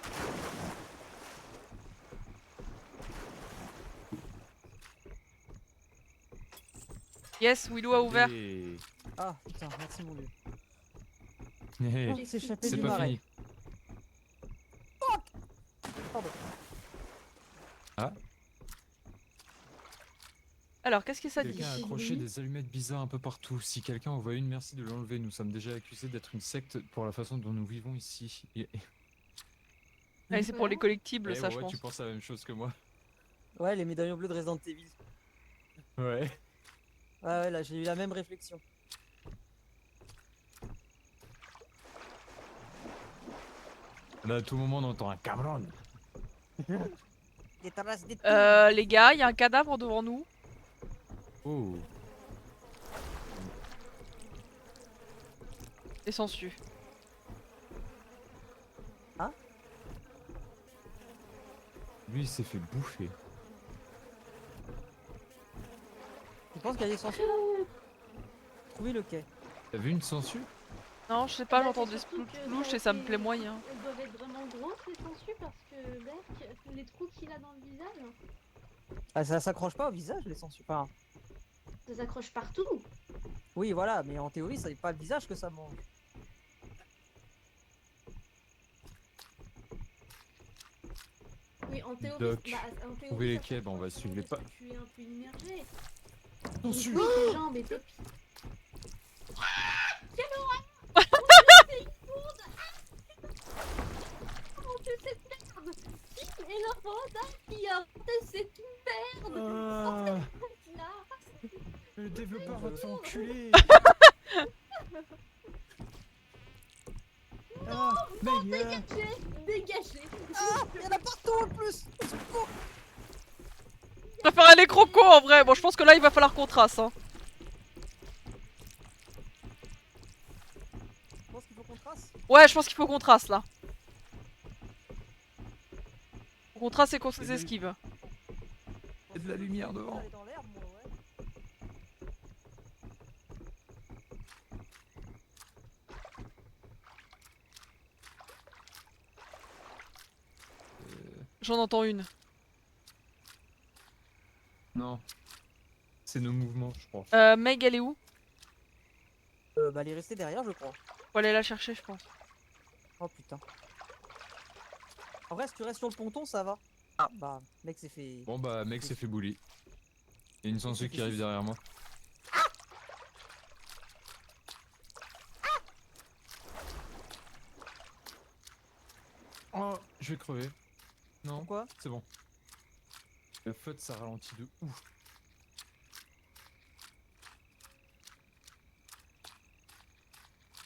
Yes, Willow a ouvert. Et... Ah, putain, merci mon dieu. Hé, On s'est échappé c'est du pas marais. fini. Pardon. Alors, qu'est-ce que ça dit? Quelqu'un a accroché des allumettes bizarres un peu partout. Si quelqu'un en voit une, merci de l'enlever. Nous sommes déjà accusés d'être une secte pour la façon dont nous vivons ici. Allez, c'est pour les collectibles, Eh ça, je ouais, pense. tu penses à la même chose que moi. Ouais, les médaillons bleus de Resident Evil. Ouais. Ouais, là, j'ai eu la même réflexion. Là, à tout moment, on entend un cabron. Des taras, des Les gars, il y a un cadavre devant nous. Oh. Et sangsues. Lui, il s'est fait bouffer. Tu penses qu'il y a des sangsues? Trouver le quai. T'as vu une sangsue? Non, je sais pas, Bah, j'entends c'est des surtout que splouches ça et ça me fait- plaît moyen. Elles doivent être vraiment grosses les sangsues parce que mec, les trous qu'il a dans le visage, Ah, ça s'accroche pas au visage, les sangsues. Enfin, ça s'accroche partout. oui, voilà, mais en théorie, c'est pas le visage que ça mange. Oui, en théorie, Doc, en théorie, trouvez les ça quais, bah, on va s'accroche suivre les parce pas. que Tu es un peu immergé. Sangsue. Oui, tes jambes et tes pieds. Quelle horreur! C'est immonde! Oh mon dieu, cette merde! Qui est le fantôme qui a inventé cette merde? Là! Le développeur va te faire enculer. Non, dégagez! Dégagez! Ah, il y en a partout en plus. Je préfère les crocos en vrai. Bon, je pense que là, il va falloir qu'on trace. Hein. Je pense qu'il faut qu'on trace. Ouais, je pense qu'il faut qu'on trace là. Faut qu'on trace et qu'on s'esquive. Il y a de la lumière devant. Dans l'herbe, moi, ouais. J'en entends une. Non. C'est nos mouvements, je crois. Meg, elle est où? Bah, elle est restée derrière, je crois. Faut aller la chercher, je pense. Oh putain. En vrai, si tu restes sur le ponton, ça va. Ah, bah, mec, c'est fait. Bon bah, mec s'est fait bully. Il y a une sangsue qui arrive derrière moi. Oh, je vais crever. Non, Pourquoi? c'est bon. Le feu, ça ralentit de ouf.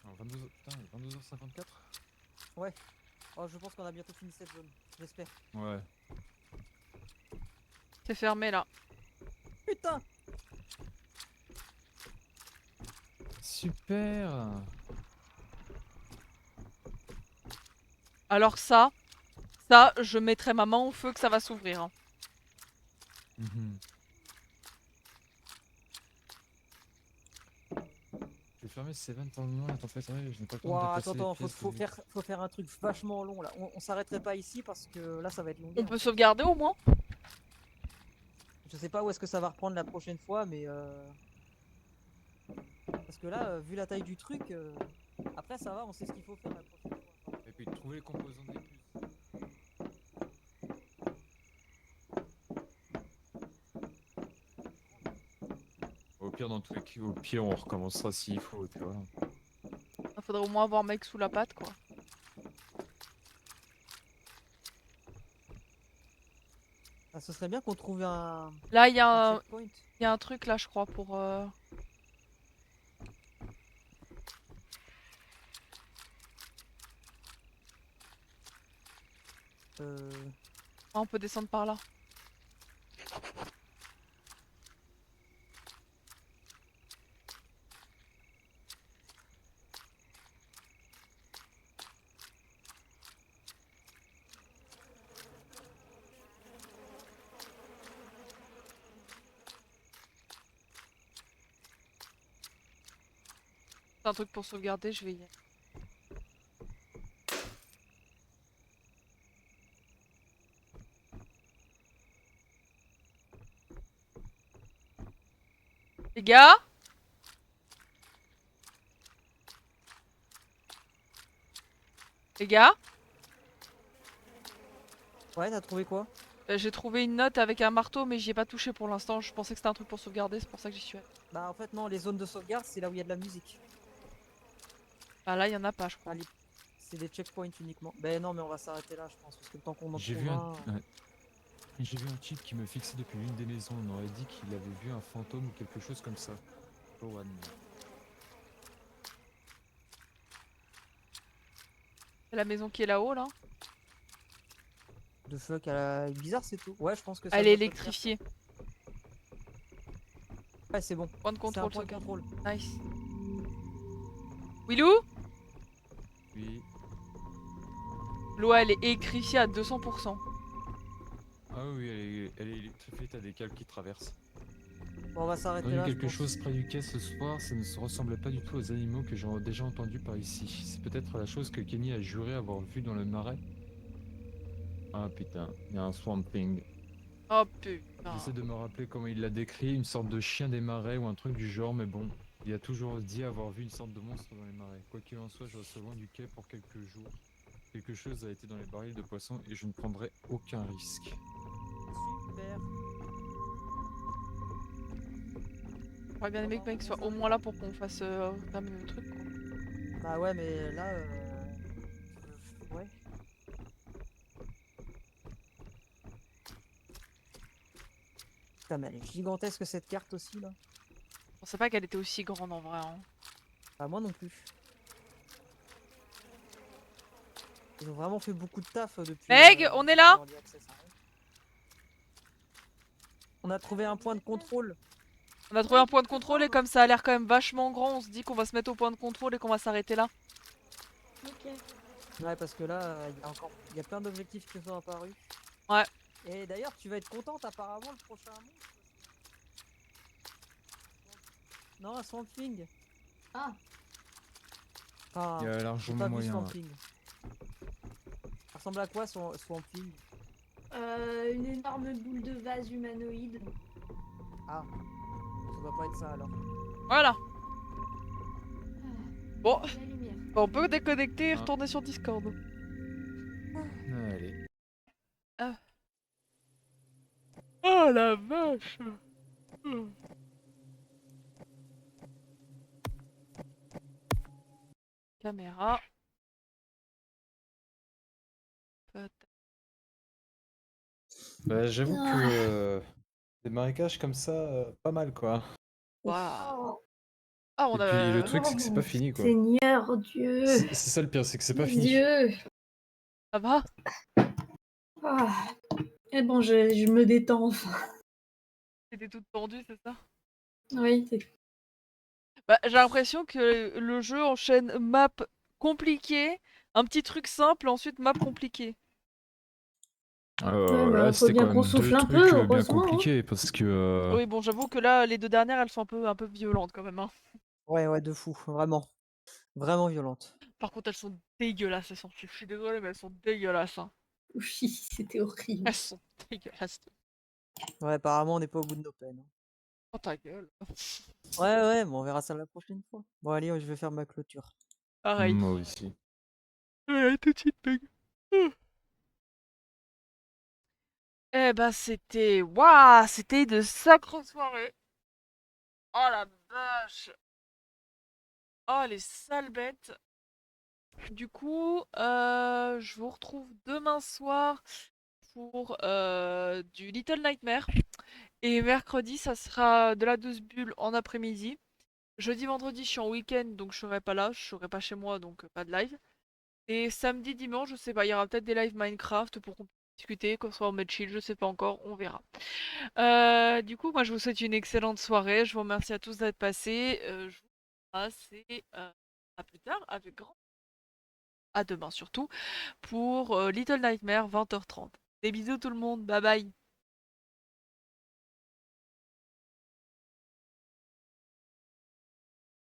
Alors, 22... Putain, 22h54. Oh, je pense qu'on a bientôt fini cette zone. J'espère. Ouais. C'est fermé là. Putain! Super. Alors ça, je mettrai ma main au feu que ça va s'ouvrir. Hein. Mhm. Je vais fermer ces vannes pour le moment, la tempête arrive, je n'ai pas le temps de Ouah, déplacer les attends, pièces faut faire un truc vachement long là. On s'arrêterait pas ici parce que là ça va être long. On peut sauvegarder au moins? Je sais pas où est-ce que ça va reprendre la prochaine fois, mais parce que là, vu la taille du truc, après ça va, on sait ce qu'il faut faire la prochaine fois. Et puis trouver les composants des puces. Au pire, dans tous les cas, au pire, on recommencera s'il faut, tu vois. Il faudrait au moins avoir un mec sous la patte, quoi. Ah, ce serait bien qu'on trouve un, Là, il y un a checkpoint. un truc, là, je crois, pour... Ah, on peut descendre par là. C'est un truc pour sauvegarder, je vais y aller. Les gars? Les gars? Ouais, t'as trouvé quoi? J'ai trouvé une note avec un marteau, mais j'y ai pas touché pour l'instant. Je pensais que c'était un truc pour sauvegarder, c'est pour ça que j'y suis allée. Bah en fait non, les zones de sauvegarde c'est là où il y a de la musique. Bah là, il y en a pas, je crois. Ah, c'est des checkpoints uniquement. Ben non mais on va s'arrêter là je pense, parce que le temps qu'on en J'ai trouve vu un... ouais. J'ai vu un type qui me fixait depuis l'une des maisons. On aurait dit qu'il avait vu un fantôme ou quelque chose comme ça. Johan. C'est la maison qui est là-haut, là. De fuck, bizarre c'est tout. Ouais je pense que ça Elle est doit te le faire. électrifiée. Ouais c'est bon. Point de C'est un contrôle, point de sauvegarde. contrôle. Nice. Willou? Oui. L'eau, elle est électrifiée à 200%. Ah oui, elle est électrifiée, t'as des câbles qui traversent. Bon on va J'ai s'arrêter entendu là je quelque pense. chose près du quai ce soir, ça ne se ressemblait pas du tout aux animaux que j'ai déjà entendus par ici. C'est peut-être la chose que Kenny a juré avoir vue dans le marais. Ah putain, il y a un Swamp Thing. Oh putain. J'essaie de me rappeler comment il l'a décrit, une sorte de chien des marais ou un truc du genre, mais bon, il a toujours dit avoir vu une sorte de monstre dans les marais. Quoi qu'il en soit, je reste loin du quai pour quelques jours. Quelque chose a été dans les barils de poissons et je ne prendrai aucun risque. Super. J'aurais bien aimé que le mec soit au moins là pour qu'on fasse terminer le truc, quoi. Bah ouais mais là... Ouais. Putain mais elle est gigantesque cette carte aussi là. Je pensais pas qu'elle était aussi grande en vrai, hein. Bah moi non plus. Ils ont vraiment fait beaucoup de taf depuis... Meg, on est là? Early Access, hein. On a trouvé un point de contrôle. On a trouvé un point de contrôle et comme ça a l'air quand même vachement grand, on se dit qu'on va se mettre au point de contrôle et qu'on va s'arrêter là. Ok. Ouais parce que là, il y a plein d'objectifs qui sont apparus. Ouais. Et d'ailleurs tu vas être contente apparemment le prochain monstre. Non, un Swamp Thing. Ah, Ah, Il y a j'ai largement pas vu moyen. Swamp Ouais. Thing. Ça ressemble à quoi Swamp Thing? une énorme boule de vase humanoïde. Ah, ça doit pas être ça alors. Voilà. Bon, La lumière. on peut déconnecter et Ah. retourner sur Discord. Allez. Oh la vache. Caméra. Bah, j'avoue que des marécages comme ça, pas mal quoi. Waouh. Oh, Ah, on Et puis le a... truc, c'est que c'est pas fini quoi. Seigneur Dieu, C'est ça le pire, c'est que c'est pas fini. Dieu. Ça va? Ah. Et bon, je me détends enfin. T'étais toute tendue, c'est ça? Oui, Bah, j'ai l'impression que le jeu enchaîne map compliquée, un petit truc simple, ensuite map compliqué. Ouais, bah, Là, faut c'était bien quand qu'on même deux souffle un trucs peu, bien heureusement, hein. compliqués parce que Oui, bon, j'avoue que là, les deux dernières, elles sont un peu violentes quand même, hein. Ouais, ouais, de fou, vraiment. Vraiment violente. Par contre, elles sont dégueulasses, elles sont... Je suis désolée, mais elles sont dégueulasses, hein. Oui, c'était horrible. Elles sont dégueulasses. Ouais, apparemment on n'est pas au bout de nos peines. Oh ta gueule. Ouais, ouais, bon, on verra ça la prochaine fois. Bon, allez, je vais faire ma clôture. Pareil. moi aussi. Ouais, tout de suite, Peg. Eh ben, c'était... Waouh, c'était de sacrées soirées. Oh la vache! Oh les sales bêtes! Du coup, je vous retrouve demain soir pour du Little Nightmare. Et mercredi, ça sera de la 12 bulles en après-midi. Jeudi, vendredi, je suis en week-end, donc je serai pas là. Je serai pas chez moi, donc pas de live. Et samedi, dimanche, je sais pas, il y aura peut-être des lives Minecraft pour qu'on puisse discuter, qu'on soit en mode chill, je sais pas encore, on verra. Du coup, moi je vous souhaite une excellente soirée. Je vous remercie à tous d'être passés. Je vous embrasse et à plus tard, avec grand. À demain surtout, pour Little Nightmare 20h30. Des bisous tout le monde, bye bye.